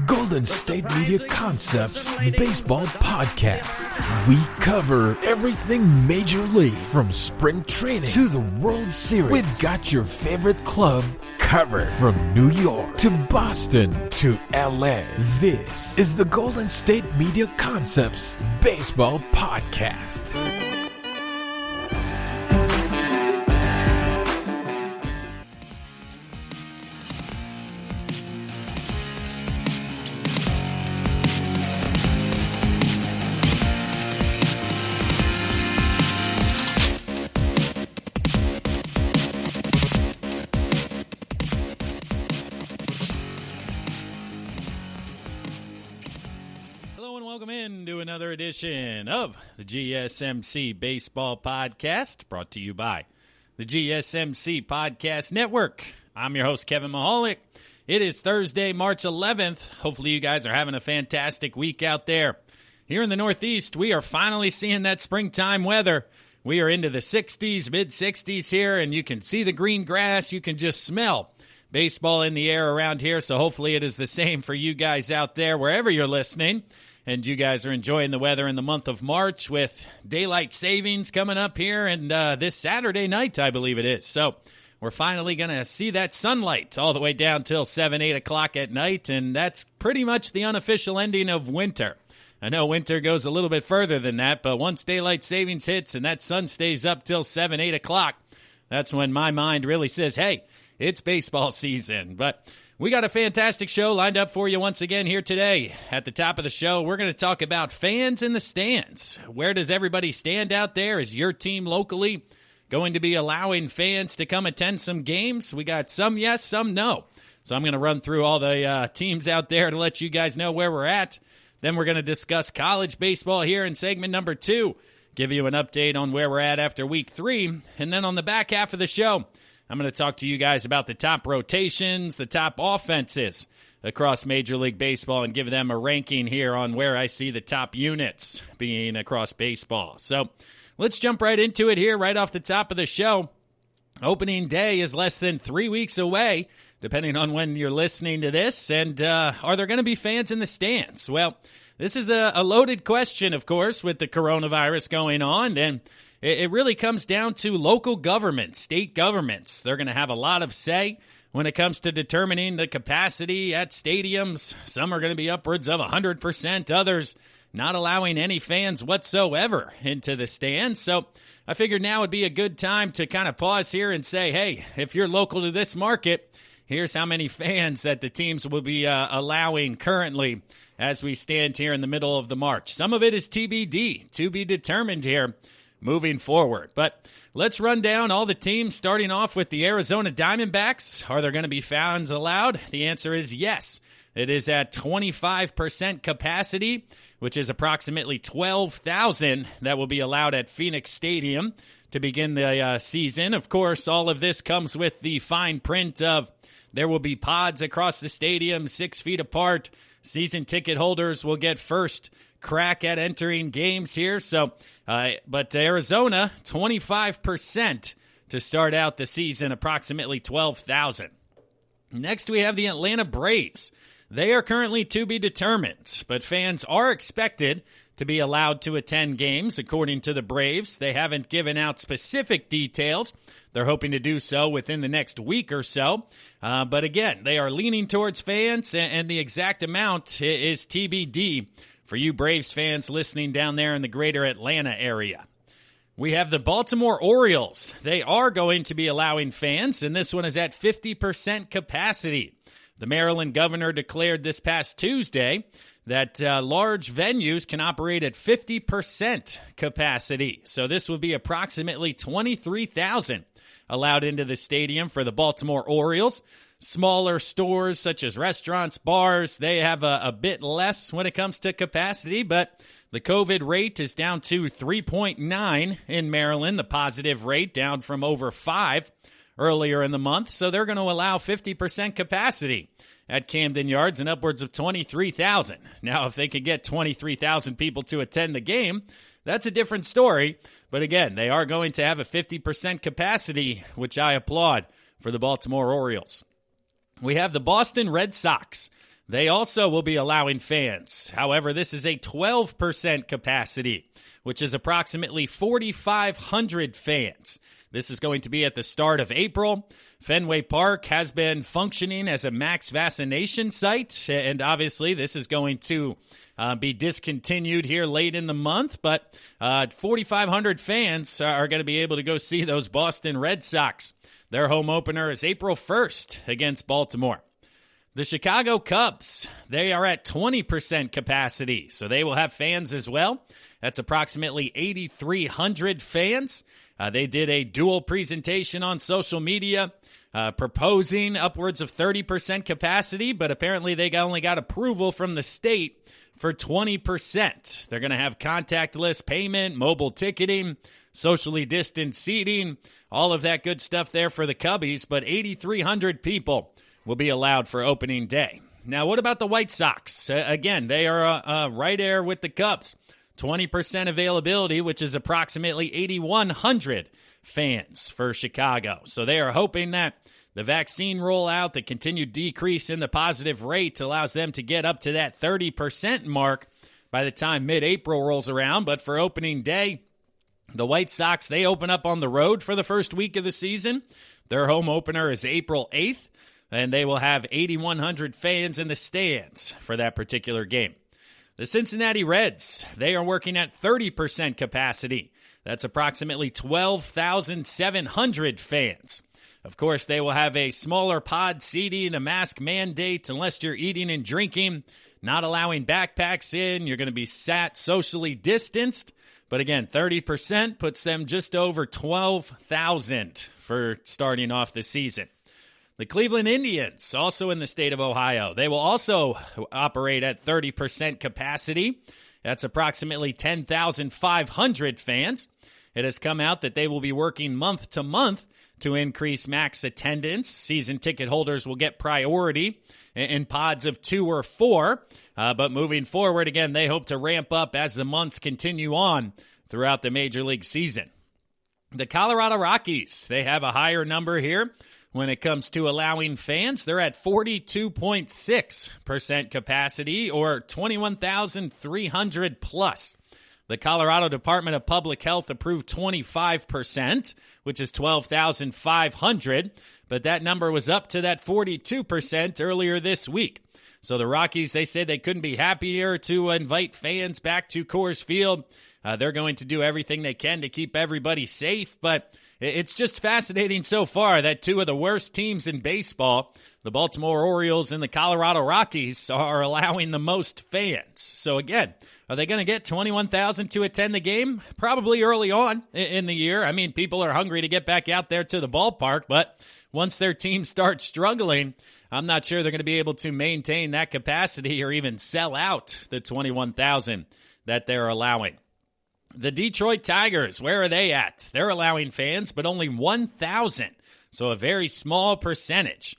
Golden State Media Concepts Baseball Podcast. We cover everything Major League, from spring training to the World Series. We've got your favorite club covered, from New York to Boston to LA. This is the Golden State Media Concepts Baseball Podcast. Edition of the GSMC Baseball Podcast, brought to you by the GSMC Podcast Network. I'm your host, Kevin Mahalik. It is Thursday, March 11th. Hopefully you guys are having a fantastic week out there. Here in the Northeast, we are finally seeing that springtime weather. We are into the 60s, mid-60s here, and you can see the green grass. You can just smell baseball in the air around here, so hopefully it is the same for you guys out there, wherever you're listening. And you guys are enjoying the weather in the month of March with daylight savings coming up here, and this Saturday night, I believe it is. So we're finally going to see that sunlight all the way down till 7, 8 o'clock at night, and that's pretty much the unofficial ending of winter. I know winter goes a little bit further than that, but once daylight savings hits and that sun stays up till 7, 8 o'clock, that's when my mind really says, hey, it's baseball season. But we got a fantastic show lined up for you once again here today. At the top of the show, we're going to talk about fans in the stands. Where does everybody stand out there? Is your team locally going to be allowing fans to come attend some games? We got some yes, some no. So I'm going to run through all the teams out there to let you guys know where we're at. Then we're going to discuss college baseball here in segment number 2. Give you an update on where we're at after week 3. And then on the back half of the show, I'm going to talk to you guys about the top rotations, the top offenses across Major League Baseball, and give them a ranking here on where I see the top units being across baseball. So let's jump right into it here right off the top of the show. Opening day is less than 3 weeks away, depending on when you're listening to this. And are there going to be fans in the stands? Well, this is a loaded question, of course, with the coronavirus going on, and it really comes down to local governments, state governments. They're going to have a lot of say when it comes to determining the capacity at stadiums. Some are going to be upwards of 100%, others not allowing any fans whatsoever into the stands. So I figured now would be a good time to kind of pause here and say, hey, if you're local to this market, here's how many fans that the teams will be allowing currently as we stand here in the middle of the March. Some of it is TBD, to be determined here moving forward. But let's run down all the teams, starting off with the Arizona Diamondbacks. Are there going to be fans allowed? The answer is yes. It is at 25% capacity, which is approximately 12,000 that will be allowed at Phoenix Stadium to begin the season. Of course, all of this comes with the fine print of there will be pods across the stadium 6 feet apart. Season ticket holders will get first crack at entering games here. So, but Arizona, 25% to start out the season, approximately 12,000. Next, we have the Atlanta Braves. They are currently to be determined, but fans are expected to be allowed to attend games, according to the Braves. They haven't given out specific details. They're hoping to do so within the next week or so. But again, they are leaning towards fans, and the exact amount is TBD for you Braves fans listening down there in the greater Atlanta area. We have the Baltimore Orioles. They are going to be allowing fans, and this one is at 50% capacity. The Maryland governor declared this past Tuesday that large venues can operate at 50% capacity. So this would be approximately 23,000 allowed into the stadium for the Baltimore Orioles. Smaller stores such as restaurants, bars, they have a bit less when it comes to capacity, but the COVID rate is down to 3.9 in Maryland, the positive rate down from over 5 earlier in the month. So they're going to allow 50% capacity at Camden Yards and upwards of 23,000. Now, if they could get 23,000 people to attend the game, that's a different story. But again, they are going to have a 50% capacity, which I applaud for the Baltimore Orioles. We have the Boston Red Sox. They also will be allowing fans. However, this is a 12% capacity, which is approximately 4,500 fans. This is going to be at the start of April. Fenway Park has been functioning as a max vaccination site, and obviously this is going to be discontinued here late in the month, but 4,500 fans are going to be able to go see those Boston Red Sox. Their home opener is April 1st against Baltimore. The Chicago Cubs, they are at 20% capacity, so they will have fans as well. That's approximately 8,300 fans. They did a dual presentation on social media proposing upwards of 30% capacity, but apparently they only got approval from the state for 20%. They're going to have contactless payment, mobile ticketing, socially distanced seating, all of that good stuff there for the Cubbies, but 8,300 people will be allowed for opening day. Now, what about the White Sox? Again, they are right there with the Cubs. 20% availability, which is approximately 8,100 fans for Chicago. So they are hoping that the vaccine rollout, the continued decrease in the positive rate allows them to get up to that 30% mark by the time mid-April rolls around. But for opening day, the White Sox, they open up on the road for the first week of the season. Their home opener is April 8th. And they will have 8,100 fans in the stands for that particular game. The Cincinnati Reds, they are working at 30% capacity. That's approximately 12,700 fans. Of course, they will have a smaller pod seating, a mask mandate unless you're eating and drinking, not allowing backpacks in. You're going to be sat socially distanced. But again, 30% puts them just over 12,000 for starting off the season. The Cleveland Indians, also in the state of Ohio, they will also operate at 30% capacity. That's approximately 10,500 fans. It has come out that they will be working month to month to increase max attendance. Season ticket holders will get priority in pods of 2 or 4. But moving forward, again, they hope to ramp up as the months continue on throughout the Major League season. The Colorado Rockies, they have a higher number here. When it comes to allowing fans, they're at 42.6% capacity, or 21,300 plus. The Colorado Department of Public Health approved 25%, which is 12,500, but that number was up to that 42% earlier this week. So the Rockies, they said they couldn't be happier to invite fans back to Coors Field. They're going to do everything they can to keep everybody safe, but it's just fascinating so far that two of the worst teams in baseball, the Baltimore Orioles and the Colorado Rockies, are allowing the most fans. So again, are they going to get 21,000 to attend the game? Probably early on in the year. I mean, people are hungry to get back out there to the ballpark, but once their team starts struggling, I'm not sure they're going to be able to maintain that capacity or even sell out the 21,000 that they're allowing. The Detroit Tigers, where are they at? They're allowing fans, but only 1,000, so a very small percentage.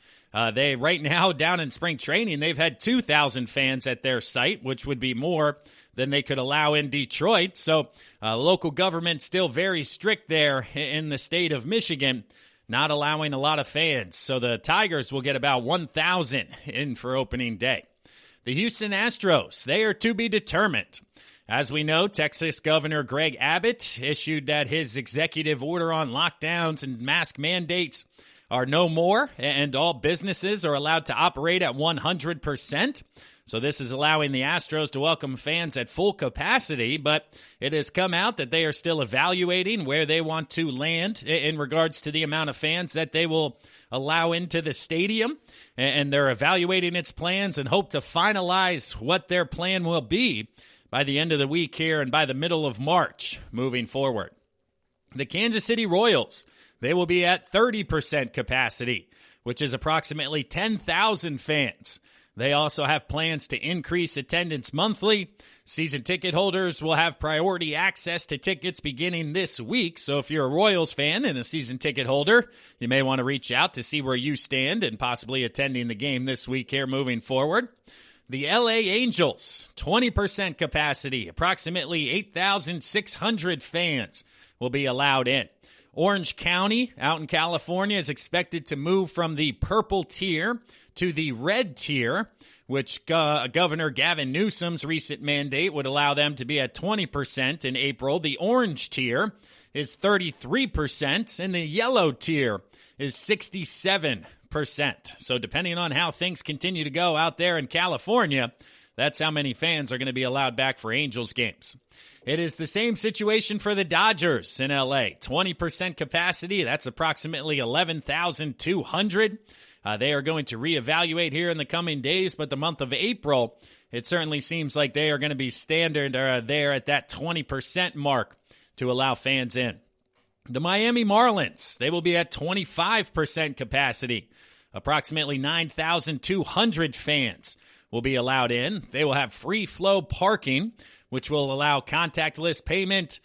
They right now, down in spring training, they've had 2,000 fans at their site, which would be more than they could allow in Detroit. So local government still very strict there in the state of Michigan, not allowing a lot of fans. So the Tigers will get about 1,000 in for opening day. The Houston Astros, they are to be determined. As we know, Texas Governor Greg Abbott issued that his executive order on lockdowns and mask mandates are no more, and all businesses are allowed to operate at 100%. So this is allowing the Astros to welcome fans at full capacity, but it has come out that they are still evaluating where they want to land in regards to the amount of fans that they will allow into the stadium, and they're evaluating its plans and hope to finalize what their plan will be by the end of the week here and by the middle of March moving forward. The Kansas City Royals, they will be at 30% capacity, which is approximately 10,000 fans. They also have plans to increase attendance monthly. Season ticket holders will have priority access to tickets beginning this week. So if you're a Royals fan and a season ticket holder, you may want to reach out to see where you stand and possibly attending the game this week here moving forward. The LA Angels, 20% capacity, approximately 8,600 fans will be allowed in. Orange County out in California is expected to move from the purple tier to the red tier, which Governor Gavin Newsom's recent mandate would allow them to be at 20% in April. The orange tier is 33%, and the yellow tier is 67%. So depending on how things continue to go out there in California, that's how many fans are going to be allowed back for Angels games. It is the same situation for the Dodgers in L.A. 20% capacity, that's approximately 11,200. They are going to reevaluate here in the coming days, but the month of April, it certainly seems like they are going to be standard there at that 20% mark to allow fans in. The Miami Marlins, they will be at 25% capacity. Approximately 9,200 fans will be allowed in. They will have free flow parking, which will allow contactless payment.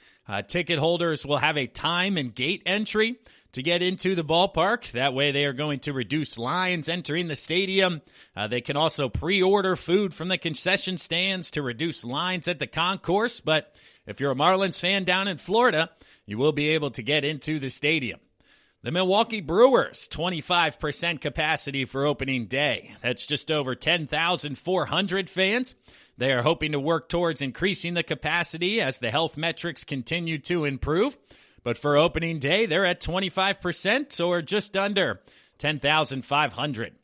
Ticket holders will have a time and gate entry to get into the ballpark. That way they are going to reduce lines entering the stadium. They can also pre-order food from the concession stands to reduce lines at the concourse. But if you're a Marlins fan down in Florida, you will be able to get into the stadium. The Milwaukee Brewers, 25% capacity for opening day. That's just over 10,400 fans. They are hoping to work towards increasing the capacity as the health metrics continue to improve. But for opening day, they're at 25% or just under 10,500.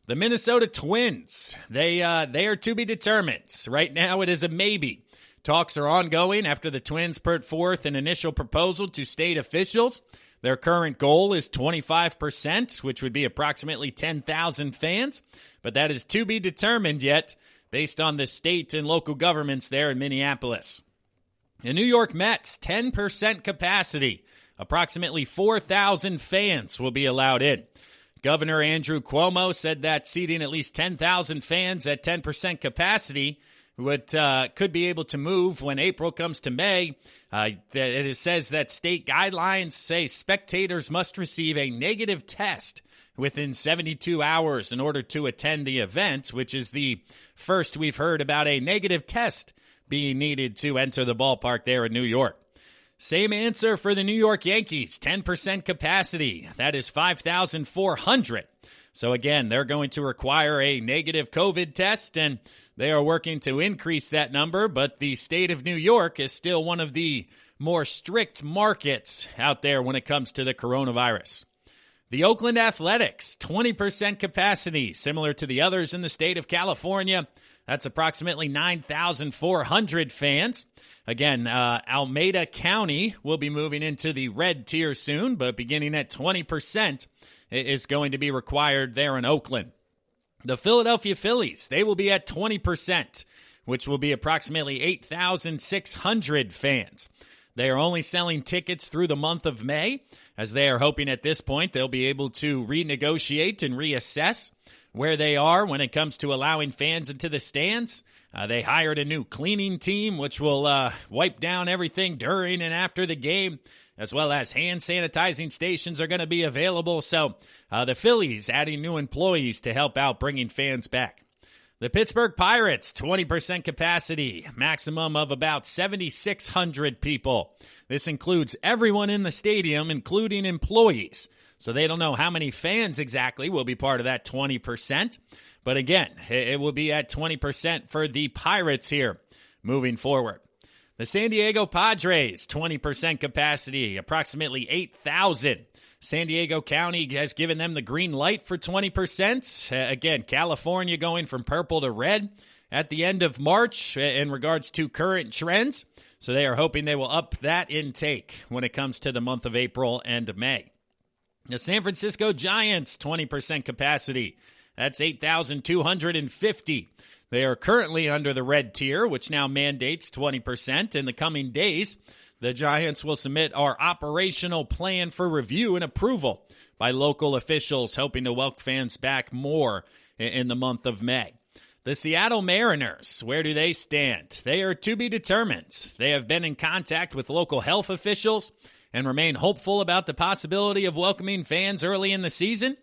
The Minnesota Twins, they are to be determined. Right now it is a maybe. Talks are ongoing after the Twins put forth an initial proposal to state officials. Their current goal is 25%, which would be approximately 10,000 fans. But that is to be determined yet based on the state and local governments there in Minneapolis. The New York Mets, 10% capacity. Approximately 4,000 fans will be allowed in. Governor Andrew Cuomo said that seating at least 10,000 fans at 10% capacity could be able to move when April comes to May. It says that state guidelines say spectators must receive a negative test within 72 hours in order to attend the event, which is the first we've heard about a negative test being needed to enter the ballpark there in New York. Same answer for the New York Yankees, 10% capacity. That is 5,400. So again, they're going to require a negative COVID test, and they are working to increase that number, but the state of New York is still one of the more strict markets out there when it comes to the coronavirus. The Oakland Athletics, 20% capacity, similar to the others in the state of California. That's approximately 9,400 fans. Again, Alameda County will be moving into the red tier soon, but beginning at 20% is going to be required there in Oakland. The Philadelphia Phillies, they will be at 20%, which will be approximately 8,600 fans. They are only selling tickets through the month of May, as they are hoping at this point they'll be able to renegotiate and reassess where they are when it comes to allowing fans into the stands. They hired a new cleaning team, which will wipe down everything during and after the game, as well as hand sanitizing stations are going to be available. So the Phillies adding new employees to help out bringing fans back. The Pittsburgh Pirates, 20% capacity, maximum of about 7,600 people. This includes everyone in the stadium, including employees. So they don't know how many fans exactly will be part of that 20%. But again, it will be at 20% for the Pirates here moving forward. The San Diego Padres, 20% capacity, approximately 8,000. San Diego County has given them the green light for 20%. Again, California going from purple to red at the end of March in regards to current trends. So they are hoping they will up that intake when it comes to the month of April and May. The San Francisco Giants, 20% capacity. That's 8,250. They are currently under the red tier, which now mandates 20%. In the coming days, the Giants will submit our operational plan for review and approval by local officials, hoping to welcome fans back more in the month of May. The Seattle Mariners, where do they stand? They are to be determined. They have been in contact with local health officials and remain hopeful about the possibility of welcoming fans early in the season.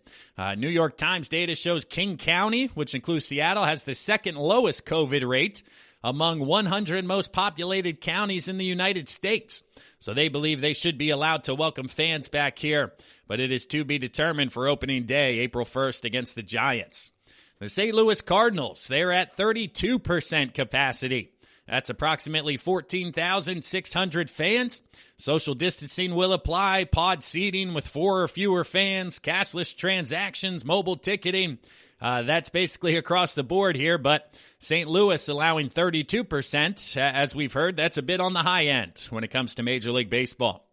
New York Times data shows King County, which includes Seattle, has the second lowest COVID rate among 100 most populated counties in the United States. So they believe they should be allowed to welcome fans back here, but it is to be determined for opening day, April 1st, against the Giants. The St. Louis Cardinals, they're at 32% capacity. That's approximately 14,600 fans. Social distancing will apply, pod seating with 4 or fewer fans, cashless transactions, mobile ticketing. That's basically across the board here, but St. Louis allowing 32%. As we've heard, that's a bit on the high end when it comes to Major League Baseball.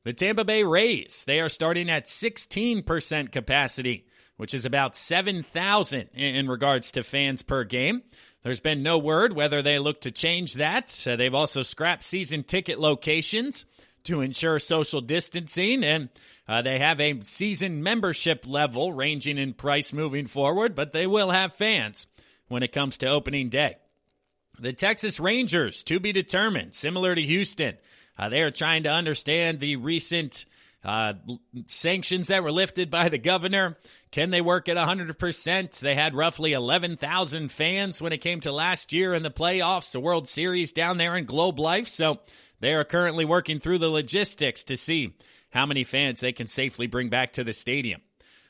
The Tampa Bay Rays, they are starting at 16% capacity, which is about 7,000 in regards to fans per game. There's been no word whether they look to change that. They've also scrapped season ticket locations to ensure social distancing, and they have a season membership level ranging in price moving forward, but they will have fans when it comes to opening day. The Texas Rangers, to be determined, similar to Houston. They are trying to understand the recent sanctions that were lifted by the governor. Can they work at 100%? They had roughly 11,000 fans when it came to last year in the playoffs, the World Series down there in Globe Life. So they are currently working through the logistics to see how many fans they can safely bring back to the stadium.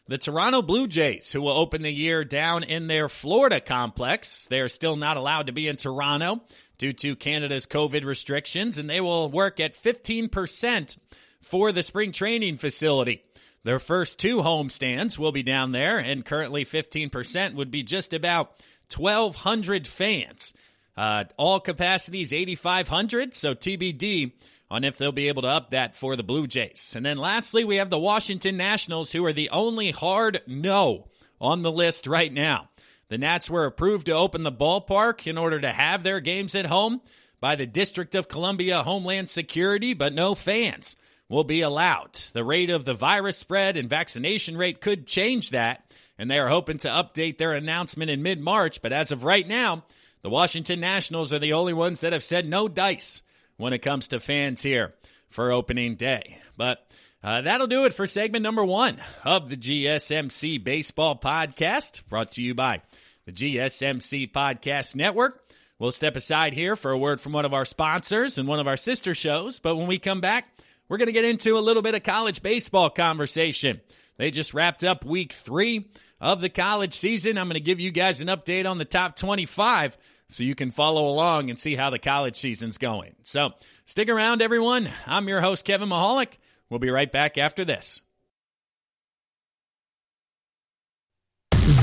The Toronto Blue Jays, who will open the year down in their Florida complex, they are still not allowed to be in Toronto due to Canada's COVID restrictions, and they will work at 15% for the spring training facility. Their first 2 homestands will be down there, and currently 15% would be just about 1,200 fans. All capacities 8,500, so TBD on if they'll be able to up that for the Blue Jays. And then lastly, we have the Washington Nationals, who are the only hard no on the list right now. The Nats were approved to open the ballpark in order to have their games at home by the District of Columbia Homeland Security, but no fans will be allowed. The rate of the virus spread and vaccination rate could change that, and they are hoping to update their announcement in mid-March. But as of right now, the Washington Nationals are the only ones that have said no dice when it comes to fans here for opening day. But that'll do it for segment number 1 of the GSMC Baseball Podcast, brought to you by the GSMC Podcast Network. We'll step aside here for a word from one of our sponsors and one of our sister shows, but when we come back, we're going to get into a little bit of college baseball conversation. They just wrapped up week 3 of the college season. I'm going to give you guys an update on the top 25 so you can follow along and see how the college season's going. So stick around, everyone. I'm your host, Kevin Mahalik. We'll be right back after this.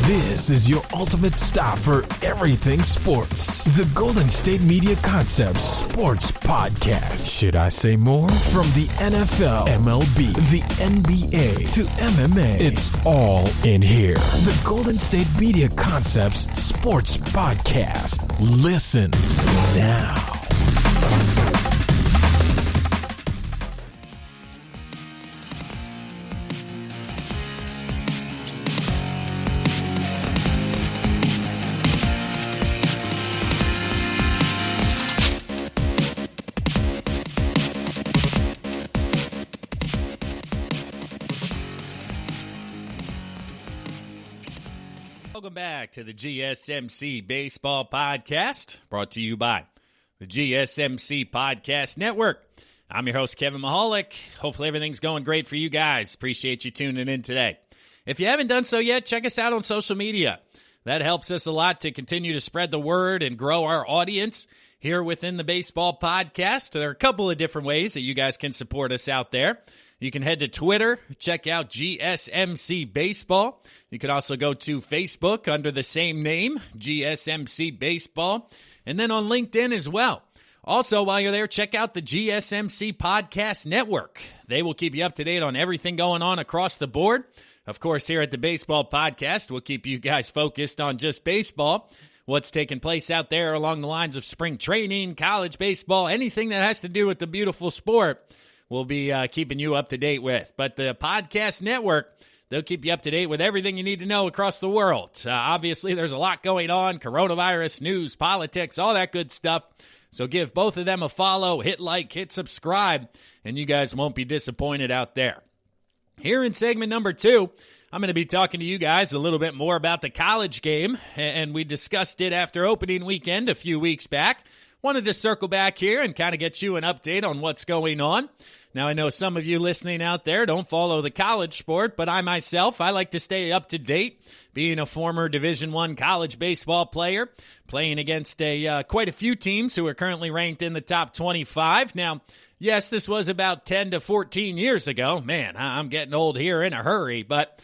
This is your ultimate stop for everything sports. The Golden State Media Concepts Sports Podcast. Should I say more? From the NFL, MLB, the NBA to MMA, it's all in here. The Golden State Media Concepts Sports Podcast. Listen now. Welcome back to the GSMC Baseball Podcast, brought to you by the GSMC Podcast Network. I'm your host, Kevin Mahalik. Hopefully everything's going great for you guys. Appreciate you tuning in today. If you haven't done so yet, check us out on social media. That helps us a lot to continue to spread the word and grow our audience here within the Baseball Podcast. There are a couple of different ways that you guys can support us out there. You can head to Twitter, check out GSMC Baseball. You can also go to Facebook under the same name, GSMC Baseball, and then on LinkedIn as well. Also, while you're there, check out the GSMC Podcast Network. They will keep you up to date on everything going on across the board. Of course, here at the Baseball Podcast, we'll keep you guys focused on just baseball, what's taking place out there along the lines of spring training, college baseball, anything that has to do with the beautiful sport. We'll be keeping you up to date with. But the podcast network, they'll keep you up to date with everything you need to know across the world. Obviously, there's a lot going on, coronavirus, news, politics, all that good stuff. So give both of them a follow, hit like, hit subscribe, and you guys won't be disappointed out there. Here in segment number 2, I'm going to be talking to you guys a little bit more about the college game, and we discussed it after opening weekend a few weeks back. wanted to circle back here and kind of get you an update on what's going on. Now, I know some of you listening out there don't follow the college sport, but I like to stay up to date, being a former Division I college baseball player, playing against quite a few teams who are currently ranked in the top 25. Now, yes, this was about 10 to 14 years ago. Man, I'm getting old here in a hurry, but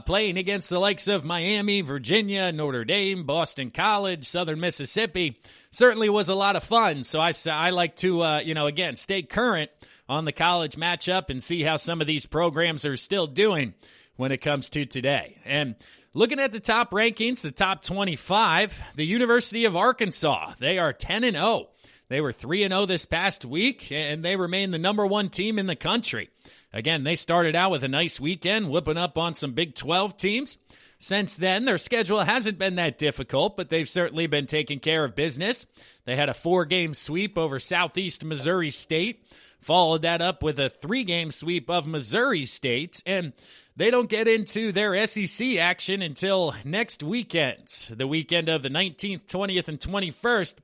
playing against the likes of Miami, Virginia, Notre Dame, Boston College, Southern Mississippi certainly was a lot of fun. So I like to, again, stay current on the college matchup and see how some of these programs are still doing when it comes to today. And looking at the top rankings, the top 25, the University of Arkansas, they are 10-0. They were 3-0 this past week, and they remain the number one team in the country. Again, they started out with a nice weekend, whipping up on some Big 12 teams. Since then, their schedule hasn't been that difficult, but they've certainly been taking care of business. They had a 4-game sweep over Southeast Missouri State, followed that up with a 3-game sweep of Missouri State, and they don't get into their SEC action until next weekend, the weekend of the 19th, 20th, and 21st.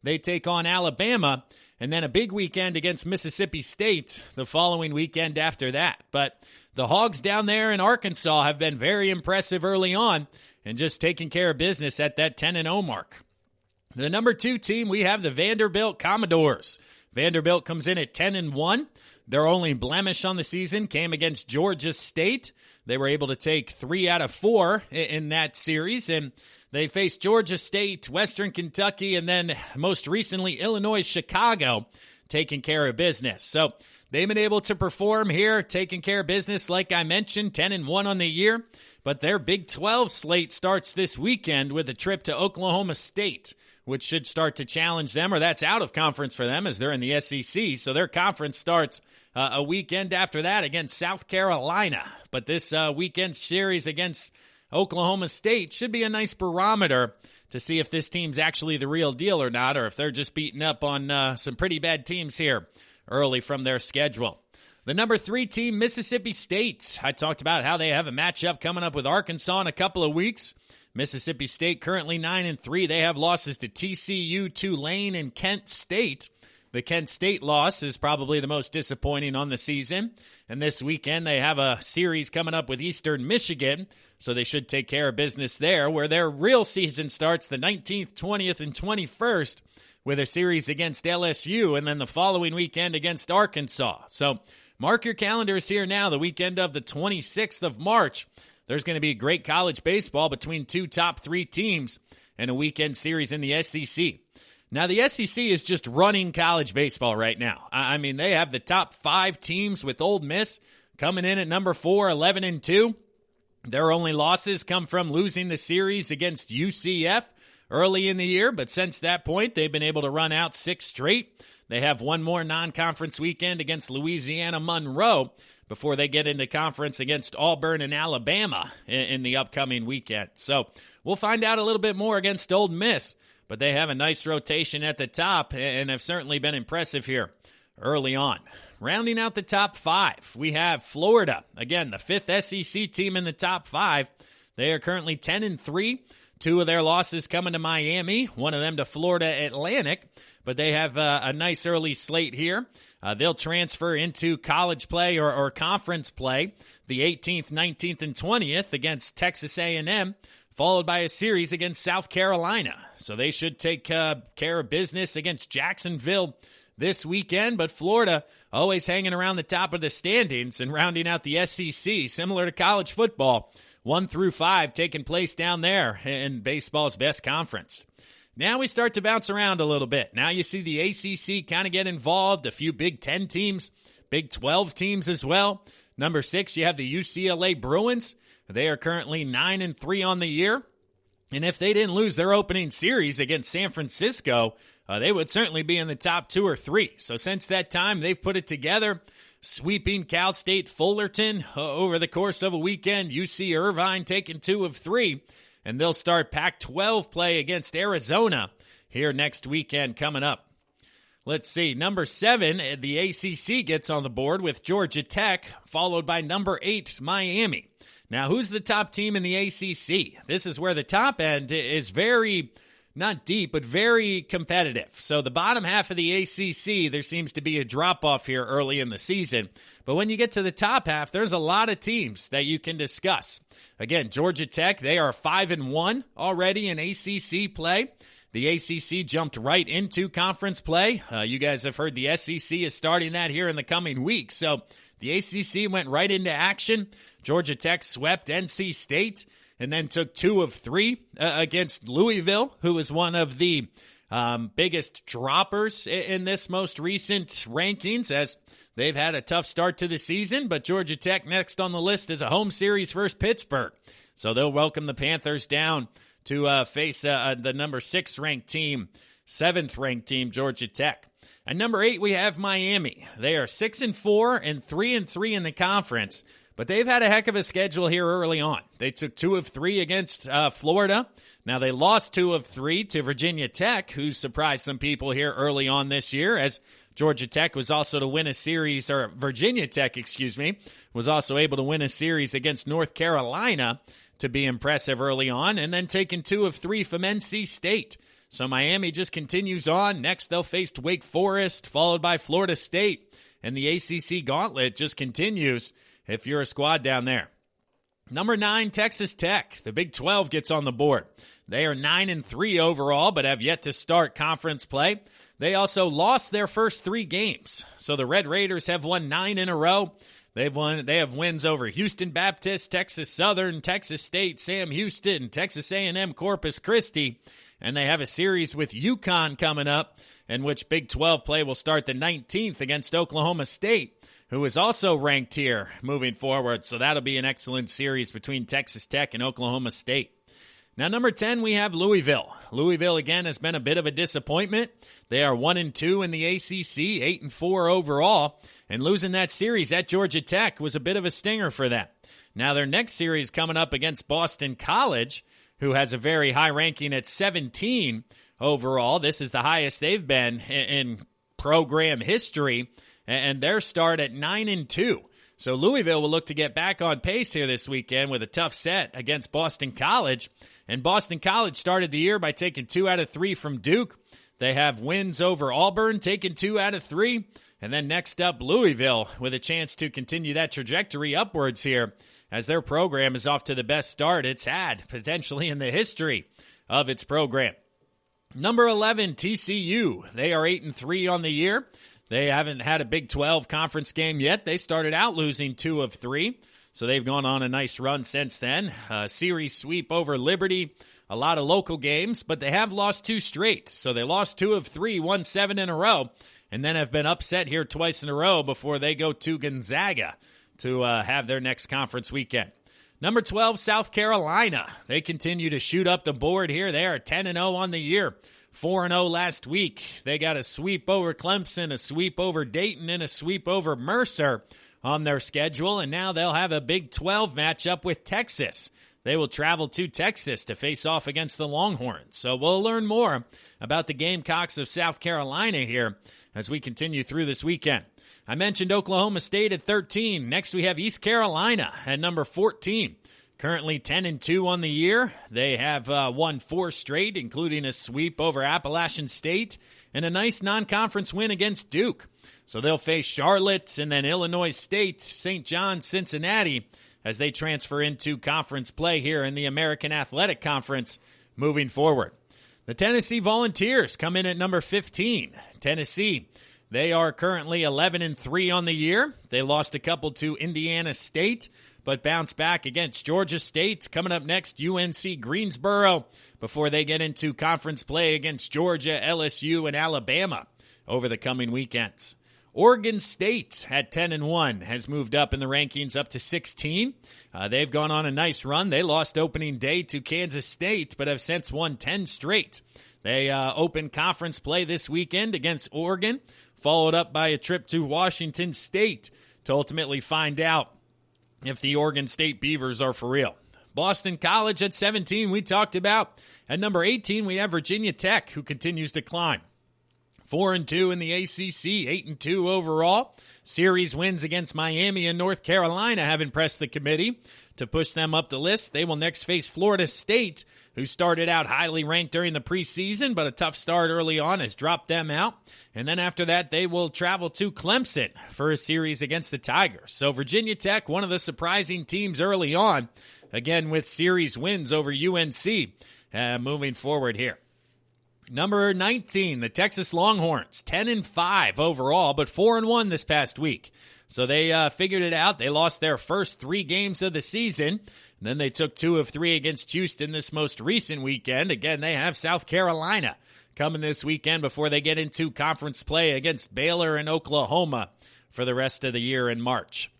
They take on Alabama, and then a big weekend against Mississippi State the following weekend after that. But the Hogs down there in Arkansas have been very impressive early on and just taking care of business at that 10-0 mark. The number 2 team, we have the Vanderbilt Commodores. Vanderbilt comes in at 10-1. Their only blemish on the season came against Georgia State. They were able to take 3 out of 4 in that series, and they faced Georgia State, Western Kentucky, and then most recently Illinois, Chicago, taking care of business. So they've been able to perform here, taking care of business, like I mentioned, 10-1 on the year. But their Big 12 slate starts this weekend with a trip to Oklahoma State, which should start to challenge them, or that's out of conference for them as they're in the SEC. So their conference starts a weekend after that against South Carolina. But this weekend series against Oklahoma State should be a nice barometer to see if this team's actually the real deal or not, or if they're just beating up on some pretty bad teams here early from their schedule. The number 3 team, Mississippi State. I talked about how they have a matchup coming up with Arkansas in a couple of weeks. Mississippi State currently 9-3. They have losses to TCU, Tulane, and Kent State. The Kent State loss is probably the most disappointing on the season. And this weekend they have a series coming up with Eastern Michigan, so they should take care of business there, where their real season starts the 19th, 20th, and 21st with a series against LSU, and then the following weekend against Arkansas. So mark your calendars here now, the weekend of the 26th of March. There's going to be great college baseball between 2 top 3 teams and a weekend series in the SEC. Now, the SEC is just running college baseball right now. I mean, they have the top 5 teams with Ole Miss coming in at number 4, 11-2. Their only losses come from losing the series against UCF early in the year, but since that point, they've been able to run out 6 straight. They have one more non-conference weekend against Louisiana Monroe before they get into conference against Auburn and Alabama in the upcoming weekend. So we'll find out a little bit more against Ole Miss, but they have a nice rotation at the top and have certainly been impressive here early on. Rounding out the top 5, we have Florida. Again, the 5th SEC team in the top 5. They are currently 10-3. 2 of their losses coming to Miami, one of them to Florida Atlantic, but they have a nice early slate here. They'll transfer into college play or conference play the 18th, 19th, and 20th against Texas A&M, followed by a series against South Carolina. So they should take care of business against Jacksonville this weekend, but Florida always hanging around the top of the standings and rounding out the SEC, similar to college football. 1 through 5 taking place down there in baseball's best conference. Now we start to bounce around a little bit. Now you see the ACC kind of get involved, a few Big 10 teams, Big 12 teams as well. Number 6, you have the UCLA Bruins. They are currently 9-3 on the year. And if they didn't lose their opening series against San Francisco, they would certainly be in the top 2 or 3. So since that time, they've put it together, sweeping Cal State Fullerton over the course of a weekend. UC Irvine taking 2 of 3, and they'll start Pac-12 play against Arizona here next weekend coming up. Let's see, number 7, the ACC gets on the board with Georgia Tech, followed by number 8, Miami. Now, who's the top team in the ACC? This is where the top end is very not deep, but very competitive. So the bottom half of the ACC, there seems to be a drop-off here early in the season. But when you get to the top half, there's a lot of teams that you can discuss. Again, Georgia Tech, they are 5-1 already in ACC play. The ACC jumped right into conference play. You guys have heard the SEC is starting that here in the coming weeks. So the ACC went right into action. Georgia Tech swept NC State and then took 2 of 3 against Louisville, who was one of the biggest droppers in this most recent rankings, as they've had a tough start to the season. But Georgia Tech next on the list is a home series versus Pittsburgh. So they'll welcome the Panthers down to face the number 6 ranked team, 7th ranked team, Georgia Tech. At number 8, we have Miami. They are 6-4 and 3-3 in the conference. But they've had a heck of a schedule here early on. They took 2 of 3 against Florida. Now they lost 2 of 3 to Virginia Tech, who surprised some people here early on this year, as Georgia Tech was also to win a series, or Virginia Tech, was also able to win a series against North Carolina to be impressive early on, and then taking 2 of 3 from NC State. So Miami just continues on. Next they'll face Wake Forest, followed by Florida State, and the ACC gauntlet just continues if you're a squad down there. Number 9, Texas Tech. The Big 12 gets on the board. They are 9-3 overall, but have yet to start conference play. They also lost their first 3 games. So the Red Raiders have won 9 in a row. They have wins over Houston Baptist, Texas Southern, Texas State, Sam Houston, Texas A&M Corpus Christi. And they have a series with UConn coming up, in which Big 12 play will start the 19th against Oklahoma State, who is also ranked here moving forward. So that'll be an excellent series between Texas Tech and Oklahoma State. Now, number 10, we have Louisville. Louisville, again, has been a bit of a disappointment. They are 1-2 in the ACC, 8-4 overall, and losing that series at Georgia Tech was a bit of a stinger for them. Now, their next series coming up against Boston College, who has a very high ranking at 17 overall. This is the highest they've been in program history, and their start at 9-2. So Louisville will look to get back on pace here this weekend with a tough set against Boston College. And Boston College started the year by taking 2 out of 3 from Duke. They have wins over Auburn, taking 2 out of 3. And then next up, Louisville, with a chance to continue that trajectory upwards here, as their program is off to the best start it's had, potentially in the history of its program. Number 11, TCU. They are 8-3 on the year. They haven't had a Big 12 conference game yet. They started out losing 2 of 3, so they've gone on a nice run since then. Series sweep over Liberty, a lot of local games, but they have lost 2 straight. So they lost 2 of 3, won 7 in a row, and then have been upset here twice in a row before they go to Gonzaga to have their next conference weekend. Number 12, South Carolina. They continue to shoot up the board here. They are 10-0 on the year. 4-0 last week. They got a sweep over Clemson, a sweep over Dayton, and a sweep over Mercer on their schedule. And now they'll have a Big 12 matchup with Texas. They will travel to Texas to face off against the Longhorns. So we'll learn more about the Gamecocks of South Carolina here as we continue through this weekend. I mentioned Oklahoma State at 13. Next we have East Carolina at number 14. Currently 10-2 on the year. They have won 4 straight, including a sweep over Appalachian State and a nice non-conference win against Duke. So they'll face Charlotte and then Illinois State, St. John's, Cincinnati as they transfer into conference play here in the American Athletic Conference moving forward. The Tennessee Volunteers come in at number 15. Tennessee, they are currently 11-3 on the year. They lost a couple to Indiana State, but bounce back against Georgia State. Coming up next, UNC Greensboro, before they get into conference play against Georgia, LSU, and Alabama over the coming weekends. Oregon State at 10-1 has moved up in the rankings up to 16. They've gone on a nice run. They lost opening day to Kansas State, but have since won 10 straight. They open conference play this weekend against Oregon, followed up by a trip to Washington State to ultimately find out if the Oregon State Beavers are for real. Boston College at 17 we talked about. At number 18 we have Virginia Tech, who continues to climb. 4-2 in the ACC, 8-2 overall. Series wins against Miami and North Carolina have impressed the committee to push them up the list. They will next face Florida State, who started out highly ranked during the preseason, but a tough start early on has dropped them out. And then after that, they will travel to Clemson for a series against the Tigers. So Virginia Tech, one of the surprising teams early on, again with series wins over UNC moving forward here. Number 19, the Texas Longhorns, 10-5 overall, but 4-1 this past week. So they figured it out. They lost their first 3 games of the season. And then they took 2 of 3 against Houston this most recent weekend. Again, they have South Carolina coming this weekend before they get into conference play against Baylor and Oklahoma for the rest of the year in March.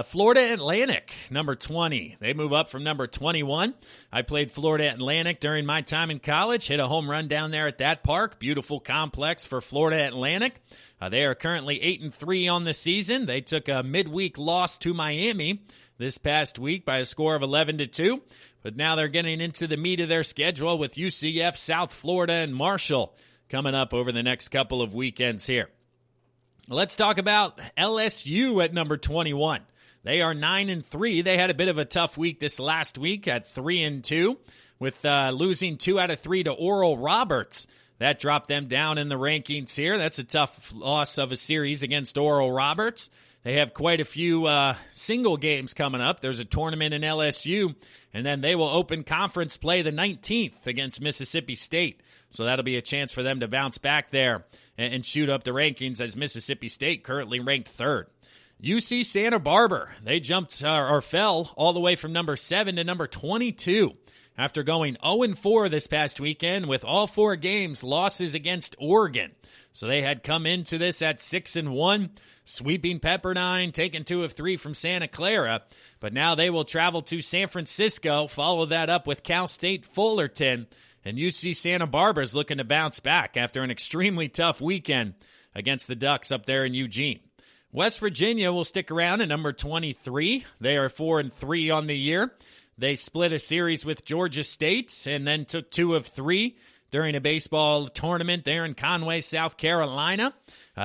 Florida Atlantic, number 20. They move up from number 21. I played Florida Atlantic during my time in college. Hit a home run down there at that park. Beautiful complex for Florida Atlantic. They are currently 8-3 on the season. They took a midweek loss to Miami this past week by a score of 11-2. But now they're getting into the meat of their schedule with UCF, South Florida, and Marshall coming up over the next couple of weekends here. Let's talk about LSU at number 21. They are 9-3. They had a bit of a tough week this last week at 3-2 with losing 2 out of 3 to Oral Roberts. That dropped them down in the rankings here. That's a tough loss of a series against Oral Roberts. They have quite a few single games coming up. There's a tournament in LSU, and then they will open conference play the 19th against Mississippi State. So that'll be a chance for them to bounce back there and shoot up the rankings as Mississippi State currently ranked 3rd. UC Santa Barbara, they jumped or fell all the way from number 7 to number 22 after going 0-4 this past weekend with all 4 games losses against Oregon. So they had come into this at 6-1, sweeping Pepperdine, taking 2 of 3 from Santa Clara. But now they will travel to San Francisco, follow that up with Cal State Fullerton. And UC Santa Barbara is looking to bounce back after an extremely tough weekend against the Ducks up there in Eugene. West Virginia will stick around at number 23. They are 4-3 on the year. They split a series with Georgia State and then took 2 of 3 during a baseball tournament there in Conway, South Carolina.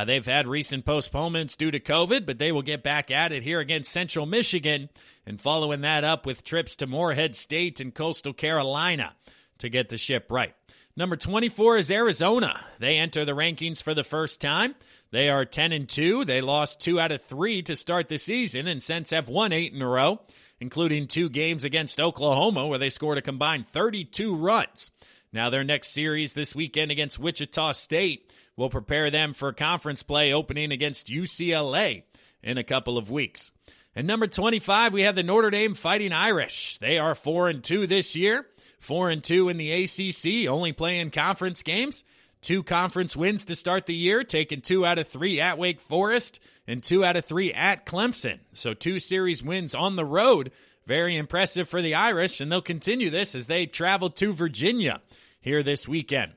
They've had recent postponements due to COVID, but they will get back at it here against Central Michigan and following that up with trips to Morehead State and Coastal Carolina to get the ship right. Number 24 is Arizona. They enter the rankings for the first time. They are 10-2. They lost 2 out of 3 to start the season and since have won 8 in a row, including 2 games against Oklahoma where they scored a combined 32 runs. Now their next series this weekend against Wichita State will prepare them for conference play opening against UCLA in a couple of weeks. And number 25, we have the Notre Dame Fighting Irish. They are 4-2 this year. 4-2 in the ACC, only playing conference games. 2 conference wins to start the year, taking 2 out of 3 at Wake Forest and 2 out of 3 at Clemson. So 2 series wins on the road. Very impressive for the Irish, and they'll continue this as they travel to Virginia here this weekend.